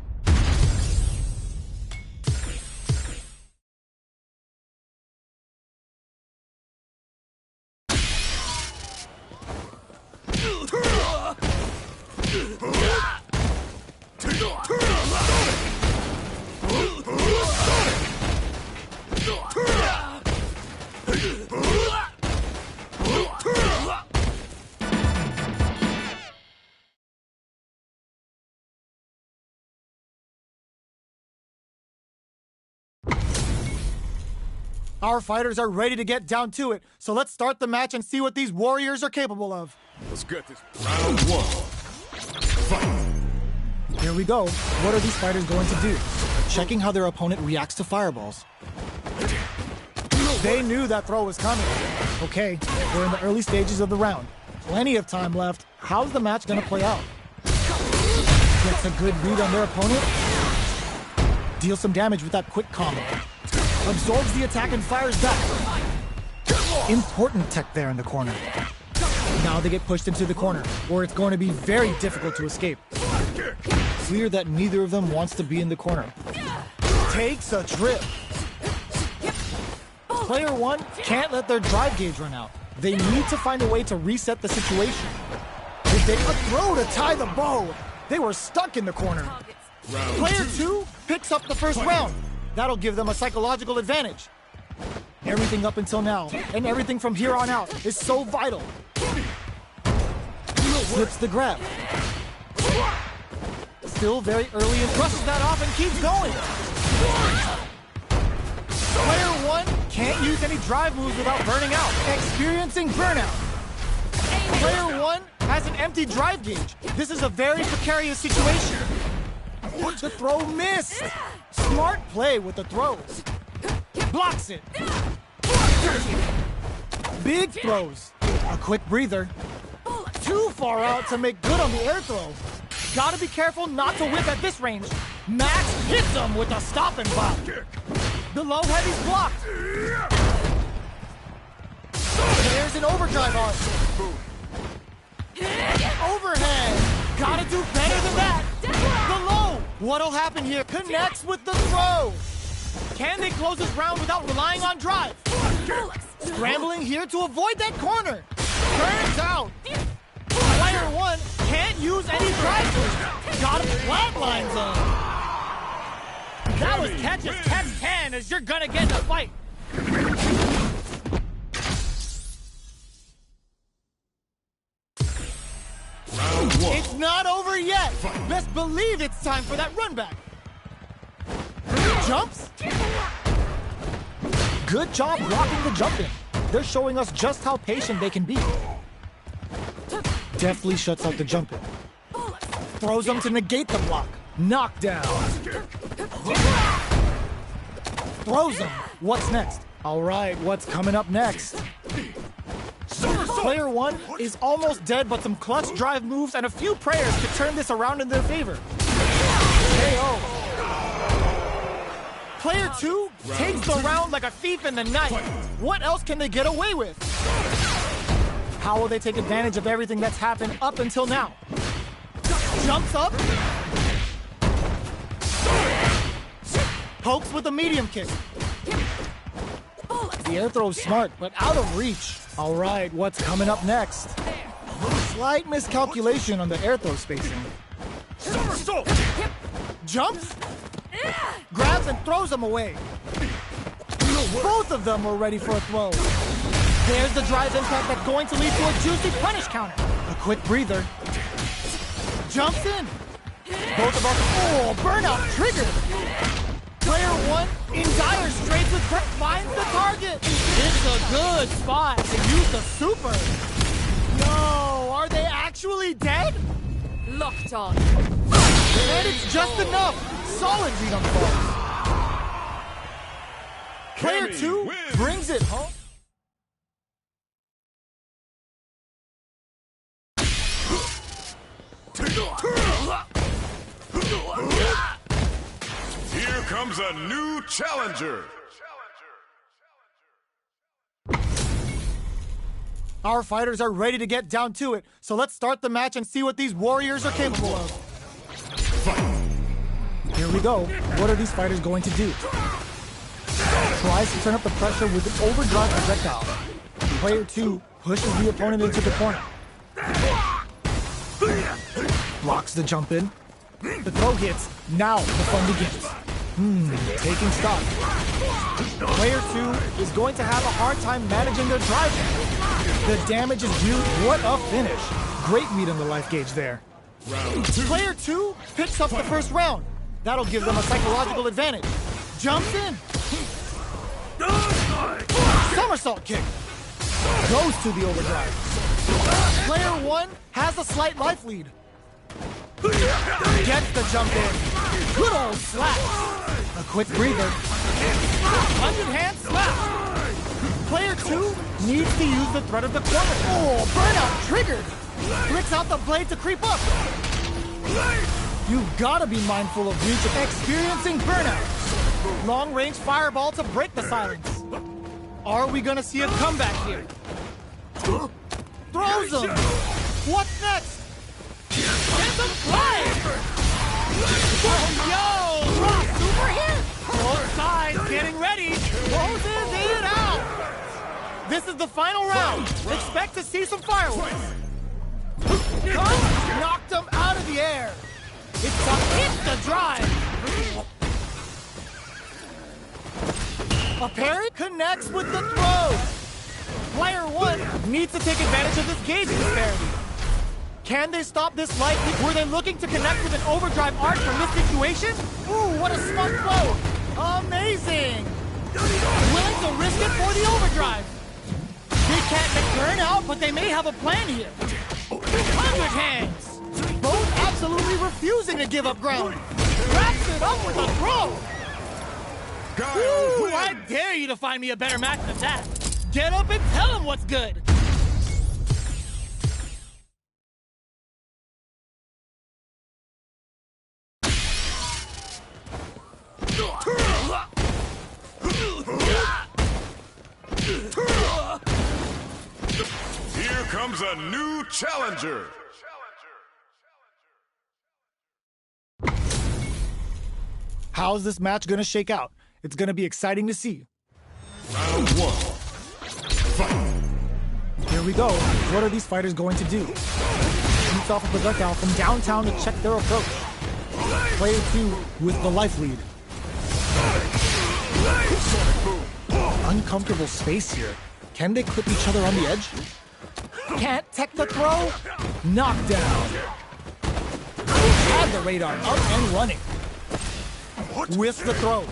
S3: Our fighters are ready to get down to it, so let's start the match and see what these warriors are capable of.
S1: Let's get this. Round 1. Fight.
S3: Here we go. What are these fighters going to do? Checking how their opponent reacts to fireballs. They knew that throw was coming. Okay, we're in the early stages of the round. Plenty of time left. How's the match going to play out? Gets a good read on their opponent. Deals some damage with that quick combo. Absorbs the attack and fires back. Important tech there in the corner. Now they get pushed into the corner, where it's going to be very difficult to escape. Clear that neither of them wants to be in the corner. Takes a trip. Player 1 can't let their drive gauge run out. They need to find a way to reset the situation. If they throw to tie the bow, they were stuck in the corner. Player 2 picks up the first round. That'll give them a psychological advantage. Everything up until now, and everything from here on out, is so vital. Slips the grab. Still very early and brushes that off and keeps going. Player 1 can't use any drive moves without burning out, experiencing burnout. Player 1 has an empty drive gauge. This is a very precarious situation. The throw missed. Smart play with the throw. Blocks it. Big throws. A quick breather. Too far out to make good on the air throw. Gotta be careful not to whip at this range. Max hits him with a stop and pop. The low heavy's blocked. There's an overdrive on. Overhead. Gotta do better than that. The low. What'll happen here? Connects with the throw. Can they close this round without relying on drive? Scrambling here to avoid that corner. Turns out. Player 1 can't use any drive moves. Got him flatline zone. That was catch as catch can, as you're gonna get in a fight. It's not over yet. Best believe it's time for that run back. Jumps. Good job blocking the jump in. They're showing us just how patient they can be. Deftly shuts out the jump in. Throws them to negate the block. Knockdown. Throws them. What's next? All right, what's coming up next? Player 1 is almost dead, but some clutch drive moves and a few prayers could turn this around in their favor. KO. Player 2 takes the round like a thief in the night. What else can they get away with? How will they take advantage of everything that's happened up until now? Jumps up. Pokes with a medium kick. The air throw's smart, but out of reach. All right, what's coming up next? Slight miscalculation on the air throw spacing. Jumps. Grabs and throws them away. Both of them were ready for a throw. There's the drive impact that's going to lead to a juicy punish counter. A quick breather. jumps in. Both of us. Oh, burnout triggered. Player 1 in dire straits with Brett finds the target. It's a good spot to use the super. No, are they actually dead?
S4: Locked on.
S3: And it's just enough. Solid read on falls. Player 2 brings it home.
S1: Here comes a new challenger.
S3: Our fighters are ready to get down to it, so let's start the match and see what these warriors are capable of. Here we go. What are these fighters going to do? Tries to turn up the pressure with an overdrive projectile. Player 2 pushes the opponent into the corner. Blocks the jump in. The throw hits. Now the fun begins. Taking stock. Player 2 is going to have a hard time managing their drive. The damage is due. What a finish. Great read on the life gauge there. Player 2 picks up the first round. That'll give them a psychological advantage. Jumps in. Somersault kick. Goes to the overdrive. Player 1 has a slight life lead. Gets the jump in. Good old slap. A quick breather. 100-hand slap. Player 2 needs to use the threat of the corner. Oh, burnout triggered. Flicks out the blade to creep up. You've got to be mindful of reach experiencing burnout. Long-range fireball to break the silence. Are we going to see a comeback here? Throws him. What's next? Get them flying! Yo! Raw super hit! Both sides getting ready. Closes it out. This is the final round. Expect to see some fireworks. Knocked him out of the air. It's a hit the drive. A parry connects with the throw. Player 1 needs to take advantage of this gauge disparity. Can they stop this light? Were they looking to connect with an overdrive arc from this situation? Ooh, what a smart throw. Amazing. Willing to risk it for the overdrive. They can't make burnout, but they may have a plan here. 100 hands. Both absolutely refusing to give up ground. Wraps it up with a throw. Ooh, I dare you to find me a better match than that. Get up and tell him what's good.
S1: Here comes a new challenger.
S3: How's this match gonna shake out? It's gonna be exciting to see.
S1: Round 1. Fight.
S3: Here we go. What are these fighters going to do? Shoots off a projectile from downtown to check their approach. Player 2 with the life lead. Uncomfortable space here. Can they clip each other on the edge? Can't tech the throw. Knockdown. Had the radar up and running. With the throw.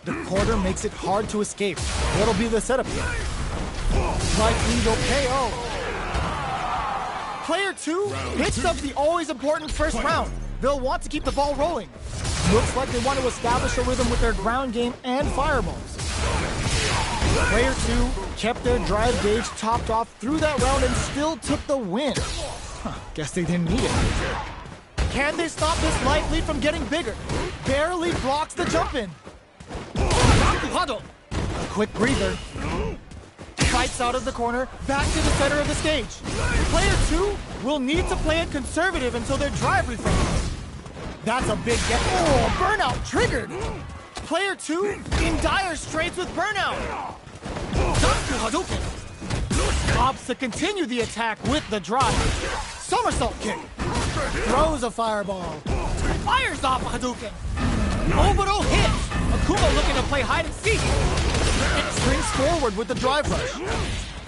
S3: The quarter makes it hard to escape. What'll be the setup here? Life lead KO. Player 2 picks up the always important first round. They'll want to keep the ball rolling. Looks like they want to establish a rhythm with their ground game and fireballs. Player 2 kept their drive gauge topped off through that round and still took the win. Guess they didn't need it. Can they stop this life lead from getting bigger? Barely blocks the jump in. A quick breather. Fights out of the corner, back to the center of the stage. Player 2 will need to play it conservative until their drive refreshes. That's a big get. Oh, burnout triggered. Player 2 in dire straits with burnout. Opts to continue the attack with the drive. Somersault kick. Throws a fireball. Fires off a Hadouken. Oboro hits. Akuma looking to play hide and seek. It springs forward with the drive rush.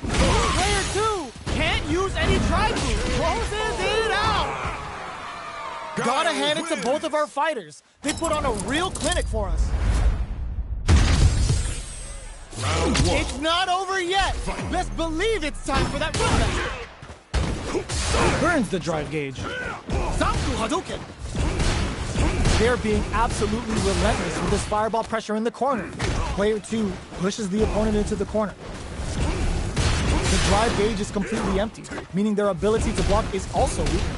S3: Player 2 can't use any drive move. Closes it out. Gotta hand it to both of our fighters. They put on a real clinic for us.
S1: Round 1.
S3: It's not over yet. Best believe it's time for that rollback. Burns the drive gauge. Zanku Hadouken. They're being absolutely relentless with this fireball pressure in the corner. Player 2 pushes the opponent into the corner. The drive gauge is completely empty, meaning their ability to block is also weakened.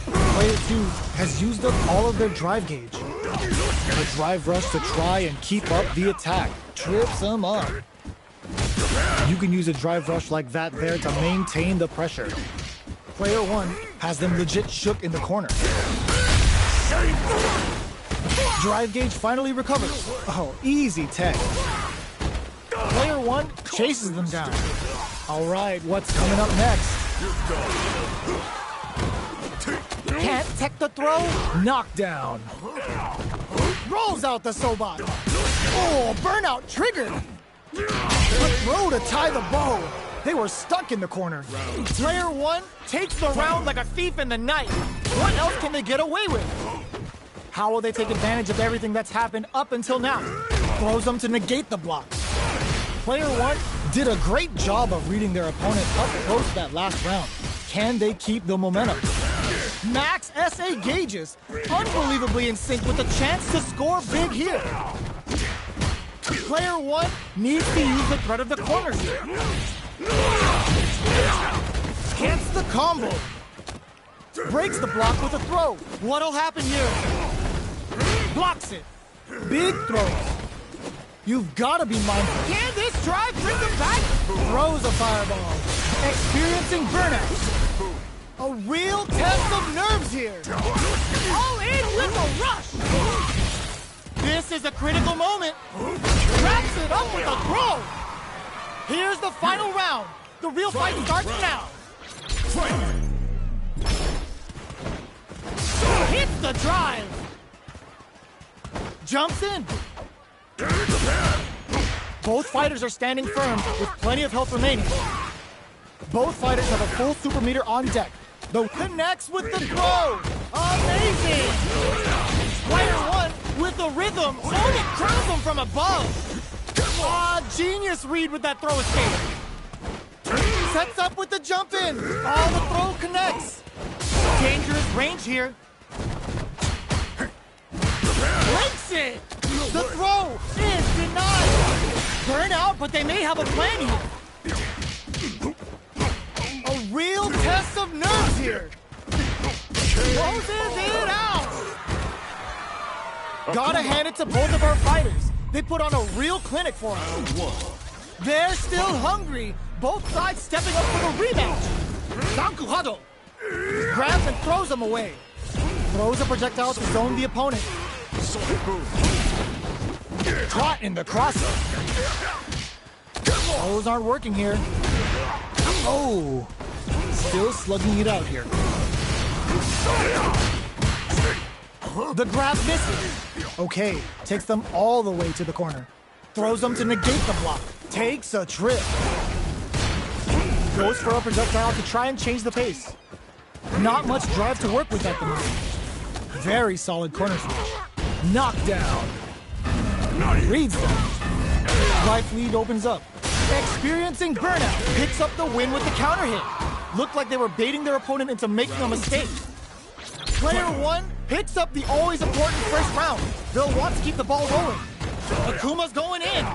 S3: Player 2 has used up all of their drive gauge. The drive rush to try and keep up the attack trips them up. You can use a drive rush like that there to maintain the pressure. Player 1 has them legit shook in the corner. Drive gauge finally recovers. Oh, easy tech. Player 1 chases them down. All right, what's coming up next? Can't tech the throw? Knockdown. Rolls out the Sobat. Oh, burnout triggered. The throw to tie the bow. They were stuck in the corner. Player 1 takes the round like a thief in the night. What else can they get away with? How will they take advantage of everything that's happened up until now? Throws them to negate the block. Player 1 did a great job of reading their opponent up close that last round. Can they keep the momentum? Max SA gauges, unbelievably in sync with the chance to score big here. Player 1 needs to use the threat of the corners here. Gets the combo. Breaks the block with a throw. What'll happen here? Blocks it. Big throws. You've got to be mindful. Can this drive bring them back? Throws a fireball. Experiencing burnout. A real test of nerves here. All in with a rush. This is a critical moment. Wraps it up with a throw. Here's the final round. The real fight starts now. Hits the drive. Jumps in. Both fighters are standing firm with plenty of health remaining. Both fighters have a full super meter on deck. The connects with the throw. Amazing. Player 1 with the rhythm. Only crowns him from above. Genius read with that throw escape. Sets up with the jump in. The throw connects. Dangerous range here. Breaks it. The throw is denied. Burnout, but they may have a plan here. A real test of nerves here. Closes it out. Gotta hand it to both of our fighters. They put on a real clinic for us. They're still hungry. Both sides stepping up for the rematch. Zanku Hado grabs and throws them away. Throws a projectile to zone the opponent. Caught in the crosser. Those aren't working here. Oh, still slugging it out here. The grab misses. Okay, takes them all the way to the corner. Throws them to negate the block. Takes a trip. Goes for a projectile to try and change the pace. Not much drive to work with at the moment. Very solid corner switch. Knockdown. Reads them. Life lead opens up. Experiencing burnout. Picks up the win with the counter hit. Looked like they were baiting their opponent into making a mistake. Player 1 picks up the always important first round. They'll want to keep the ball rolling. Akuma's going in.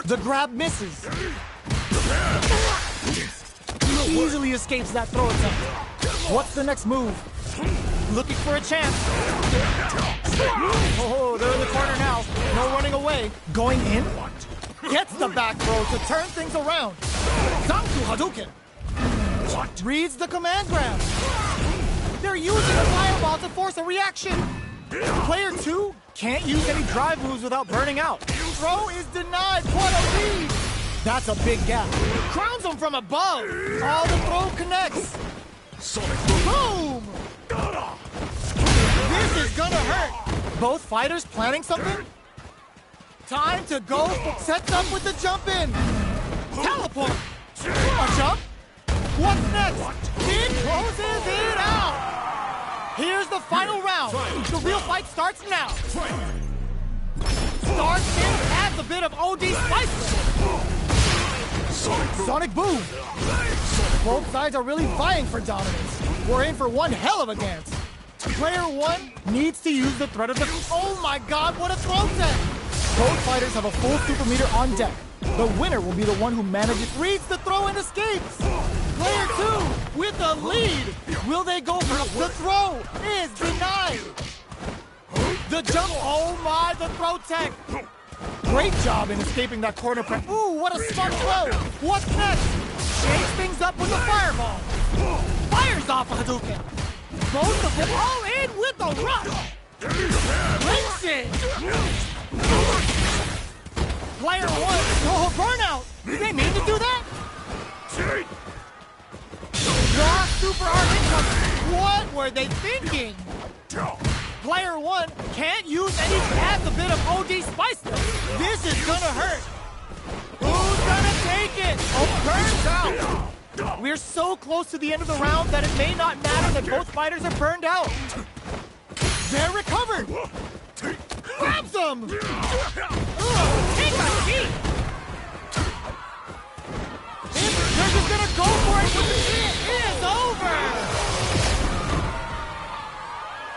S3: The grab misses. Easily escapes that throw attempt. What's the next move? Looking for a chance. Oh, they're in the corner now. No running away. Going in. Gets the back throw to turn things around. Zanku Hadouken. Reads the command grab. They're using a fireball to force a reaction. Player 2 can't use any drive moves without burning out. Throw is denied. What a lead. That's a big gap. Crowns him from above. All the throw connects. Boom! This is gonna hurt. Both fighters planning something? Time to go. Sets up with the jump in. Teleport. A jump. What's next? It closes it out. Here's the final round. The real fight starts now. Star King adds a bit of OD spice. Sonic Boom. Both sides are really vying for dominance. We're in for one hell of a dance. Player one needs to use the threat of the... Oh my god, what a throw set! Both fighters have a full super meter on deck. The winner will be the one who reads the throw and escapes. Player two with the lead. Will they go for the throw? Is denied. The jump, oh my, the throw tech. Great job in escaping that corner press. Ooh, what a smart throw. What's next? Shakes things up with a fireball. Fires off a Hadouken. Both of them all in with the rush. Links it. Player one, oh, burnout. Did they mean to do that? Raw super hard income. What were they thinking? Player one can't use any adds a bit of OD spice. This is gonna hurt. Who's gonna take it? Oh, burns out. We're so close to the end of the round that it may not matter that both fighters are burned out. They're recovered. Grabs them. Take a seat. They're just gonna go for it, but the shit is over.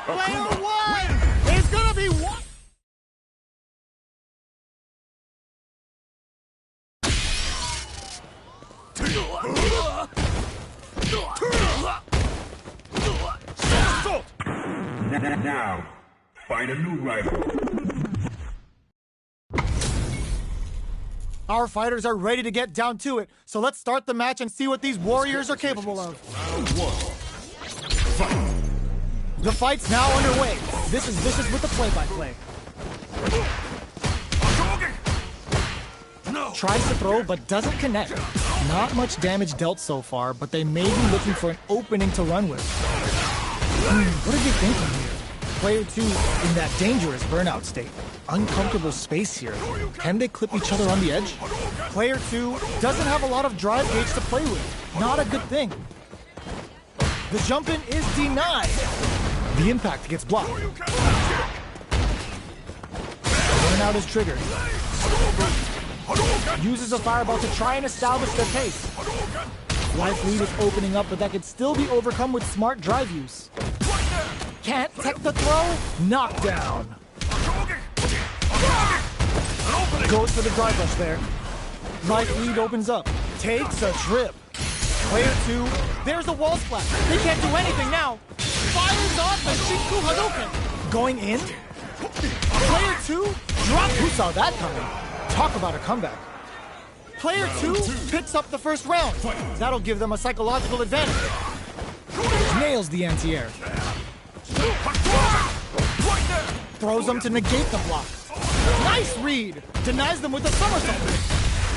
S3: Player one is gonna be one.
S1: Now, find a new rival.
S3: Our fighters are ready to get down to it, so let's start the match and see what these warriors are capable of.
S1: Round one. Fight.
S3: The fight's now underway. This is Vicious with the play-by-play. Tries to throw, but doesn't connect. Not much damage dealt so far, but they may be looking for an opening to run with. What are they thinking here? Player two in that dangerous burnout state. Uncomfortable space here. Can they clip each other on the edge? Player two doesn't have a lot of drive gauge to play with. Not a good thing. The jump in is denied. The impact gets blocked. Burnout is triggered. Uses a fireball to try and establish their pace. Life lead is opening up, but that could still be overcome with smart drive use. Can't tech the throw? Knockdown. Goes for the drive rush there. Life lead opens up. Takes a trip. Player two, there's a wall splash. They can't do anything now. Fires off the Shinku Hadouken. Going in. Player two, drop. Who saw that coming? Talk about a comeback. Player two picks up the first round. That'll give them a psychological advantage. Nails the anti-air. Throws them to negate the block. Nice read. Denies them with a somersault.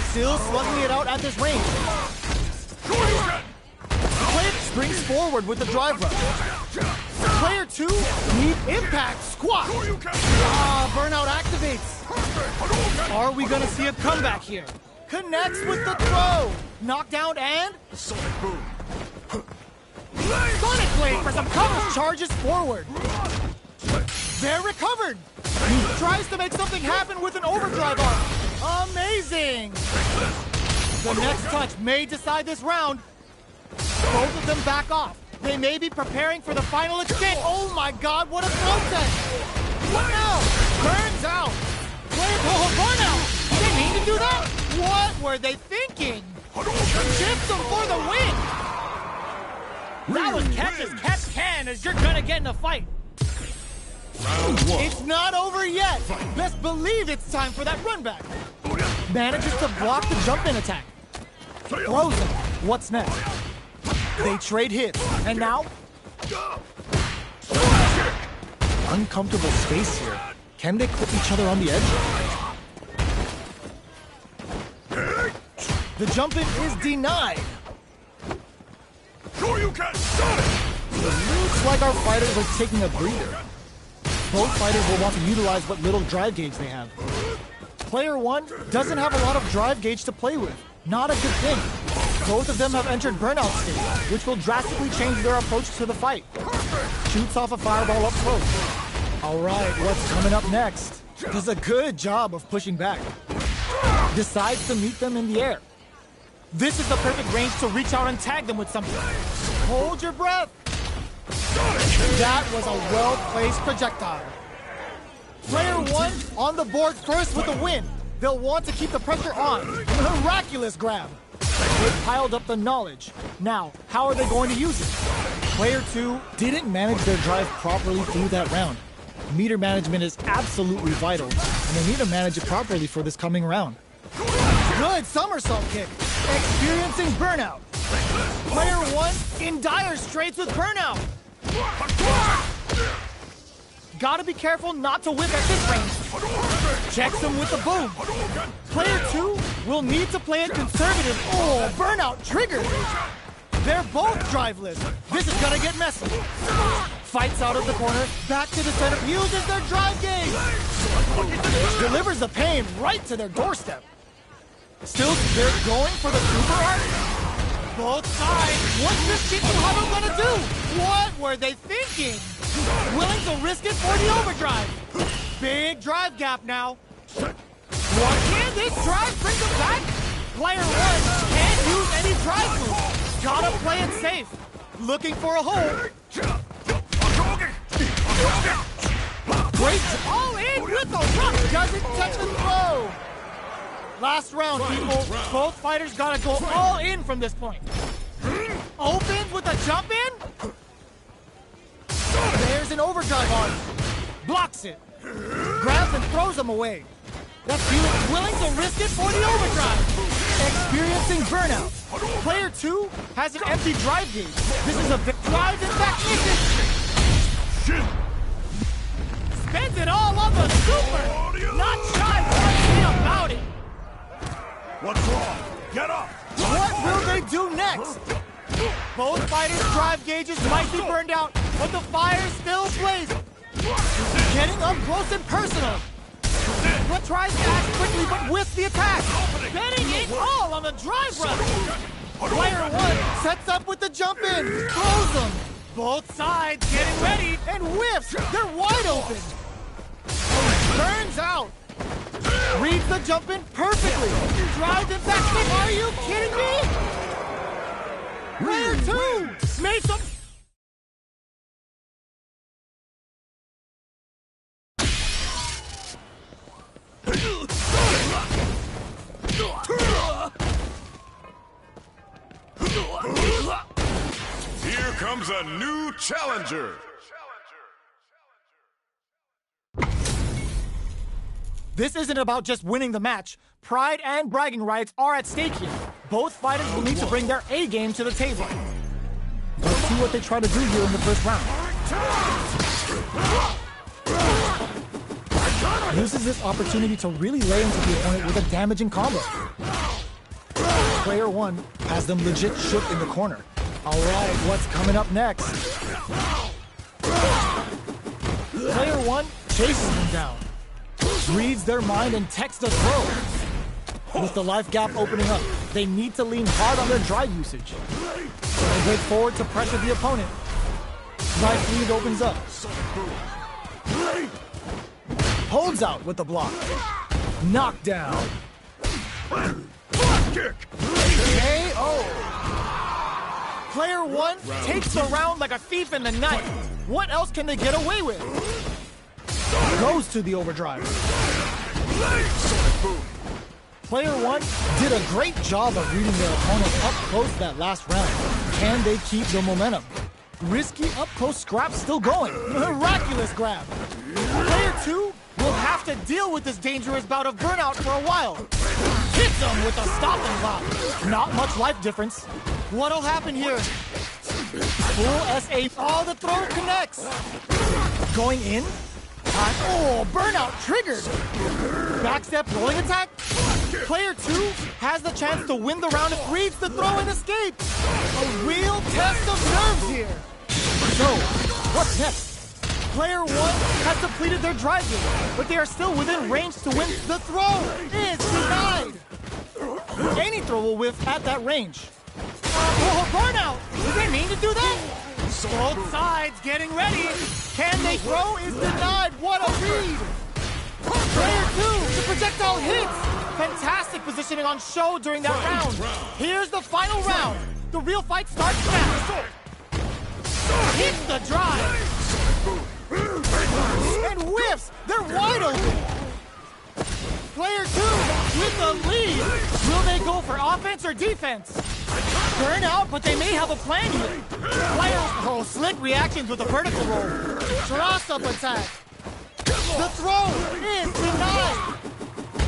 S3: Still slugging it out at this range. Player springs forward with the drive rush. Player two, need impact squat. Burnout activates. Are we gonna see a comeback here? Connects with the throw. Knockdown and
S1: Sonic Boom.
S3: Sonic Blade for some cover. Charges forward. They're recovered. He tries to make something happen with an overdrive arm. Amazing. The next touch may decide this round. Both of them back off. They may be preparing for the final exchange. Oh my god, what a throw set. What now? Burns out. Burnout. Did they mean to do that? What were they thinking? Chips them for the win. That was catch as catch can, as you're gonna get in a fight.
S1: Round one.
S3: It's not over yet. Best believe it's time for that run back. Manages to block the jump-in attack. Throws him. What's next? They trade hits. And now? Uncomfortable space here. Can they clip each other on the edge? The jump-in is denied. Looks like our fighters are taking a breather. Both fighters will want to utilize what little drive gauge they have. Player one doesn't have a lot of drive gauge to play with. Not a good thing. Both of them have entered burnout state, which will drastically change their approach to the fight. shoots off a fireball up close. All right, what's coming up next? Does a good job of pushing back. Decides to meet them in the air. This is the perfect range to reach out and tag them with something. Hold your breath. That was a well-placed projectile. Player 1 on the board first with a win. They'll want to keep the pressure on. Miraculous grab. They piled up the knowledge. Now, how are they going to use it? Player 2 didn't manage their drive properly through that round. Meter management is absolutely vital, and they need to manage it properly for this coming round. Good somersault kick. Experiencing burnout. Player 1 in dire straits with burnout. Gotta be careful not to whip at this range. Checks him with the boom. Player 2 will need to play it conservative. Oh, burnout triggered. They're both driveless. This is gonna get messy. Fights out of the corner, back to the center, uses their drive gauge. Delivers the pain right to their doorstep. Still, they're going for the super arc. Both sides. What's this chicken huddle gonna do? What were they thinking? Willing to risk it for the overdrive. Big drive gap now. What can this drive bring them back? Player 1 can't use any drive move. Gotta play it safe. Looking for a hole. Great. All in with the rock. Doesn't touch the throw. Last round, people. Both fighters gotta go all in from this point. Opens with a jump in. There's an overdrive on. Blocks it. Grabs and throws him away. That's willing to risk it for the overdrive. Experiencing burnout. Player 2 has an empty drive gauge. This is a drive and back mission. Spends it all on the super. Not shy one bit about it.
S1: What's wrong? Get up!
S3: What will they do next? Both fighters' drive gauges might be burned out, but the fire still blazing. Getting up close and personal. But tries to act quickly, but with the attack. Betting it all on the drive run. Player 1 sets up with the jump in. Throws them. Both sides getting ready and whiffs. They're wide open. Burns out. Reads the jump in perfectly. Drives it back in. Are you kidding me? Player 2 made some.
S1: Here comes a new challenger.
S3: This isn't about just winning the match. Pride and bragging rights are at stake here. Both fighters will need to bring their A game to the table. Let's see what they try to do here in the first round. Uses this opportunity to really lay into the opponent with a damaging combo. Player 1 has them legit shook in the corner. All right, what's coming up next? Player 1 chases them down. Reads their mind and techs the throw. With the life gap opening up, they need to lean hard on their drive usage. They break forward to pressure the opponent. Life lead opens up. Holds out with the block. Knockdown. KO. Player 1 takes the round like a thief in the night. What else can they get away with? Goes to the overdrive. Player 1 did a great job of reading their opponent up close that last round. Can they keep the momentum? Risky up-close scrap still going. Miraculous grab. Player 2 will have to deal with this dangerous bout of burnout for a while. Hits him with a stopping block. Not much life difference. What'll happen here? Full SA. Oh, the throw connects. Going in? Oh, burnout triggered. Backstep rolling attack. Player 2 has the chance to win the round if reads the throw and escapes. A real test of nerves here. So, what's next? Player 1 has depleted their drive game, but they are still within range to win. The throw is denied. Any throw will whiff at that range. Oh, burnout! Did they mean to do that? Both sides getting ready. Can they throw? Is denied. What a read. Player 2, the projectile hits. Fantastic positioning on show during that round. Here's the final round. The real fight starts now. Hits the drive. And whiffs. They're wide open. Player 2 with the lead. Will they go for offense or defense? Burnout, but they may have a plan here. Player, slick reactions with a vertical roll. Cross-up attack. The throw is denied.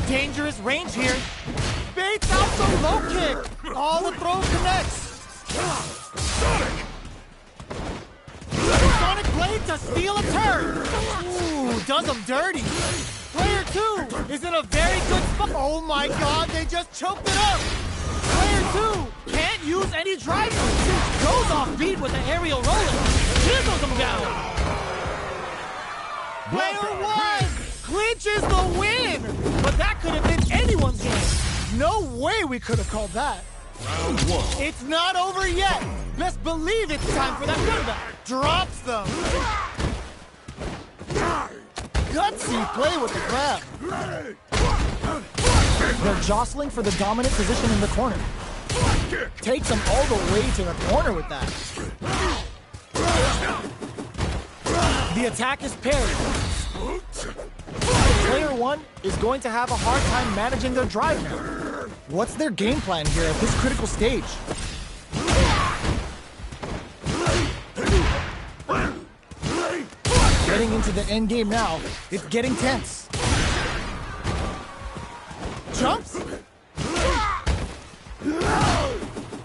S3: Dangerous range here. Baits out the low kick. All the throw connects. Sonic Blade to steal a turn. Ooh, does him dirty. Player 2 is in a very good spot. Oh my god, they just choked it up. Player 2 can't use any drive moves. Goes off beat with the aerial rolling. Chisels him down. Player 1 clinches the win. But that could have been anyone's game. No way we could have called that.
S1: Round 1.
S3: It's not over yet. Best believe it's time for that comeback. Drops them. Gutsy play with the grab. They're jostling for the dominant position in the corner. Takes them all the way to the corner with that. The attack is parried. Player 1 is going to have a hard time managing their drive now. What's their game plan here at this critical stage? Getting into the end game now, it's getting tense. Jumps?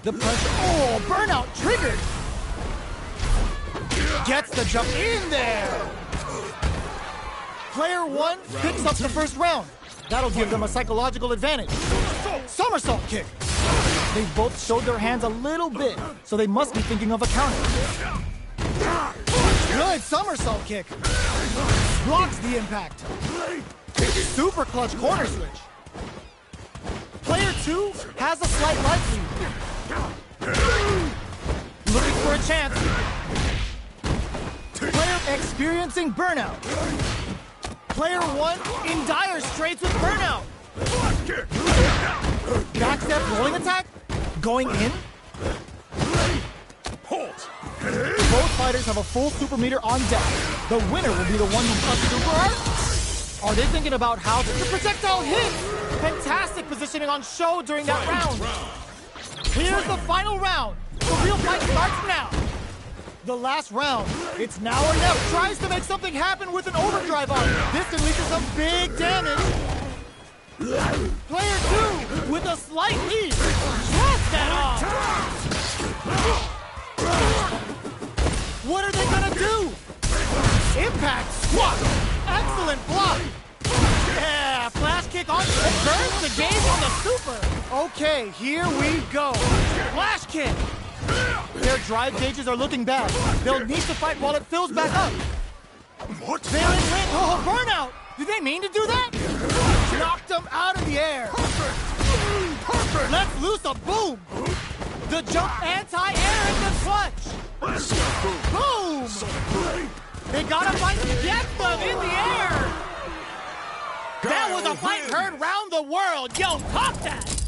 S3: The pressure, oh, burnout triggered. Gets the jump in there. Player 1 picks up the first round. That'll give them a psychological advantage. Somersault kick. They both showed their hands a little bit, so they must be thinking of a counter. Good somersault kick. Blocks the impact. Super clutch corner switch. Player 2 has a slight life lead. Looking for a chance. Player experiencing burnout. Player 1 in dire straits with burnout. Backstep rolling attack. Going in. Both fighters have a full super meter on deck. The winner will be the one who cuts super hard. Are they thinking about how to projectile hit? Fantastic positioning on show during that round. Here's the final round. The real fight starts now. The last round. It's now or never. Tries to make something happen with an overdrive arm. This can lead to some big damage. Player 2 with a slight lead. Trust that off. What are they gonna do? Impact squat. Excellent block. Yeah, flash kick on. It burns the game on the super. Okay, here we go. Flash kick. Their drive gauges are looking bad. They'll need to fight while it fills back up.
S1: What?
S3: They're in range. Oh, burnout. Did they mean to do that? Knocked them out of the air.
S1: Perfect.
S3: Let's loose a boom. The jump anti-air in the clutch. Boom. They gotta fight to get them in the air. That was a fight heard round the world. Yo, talk that.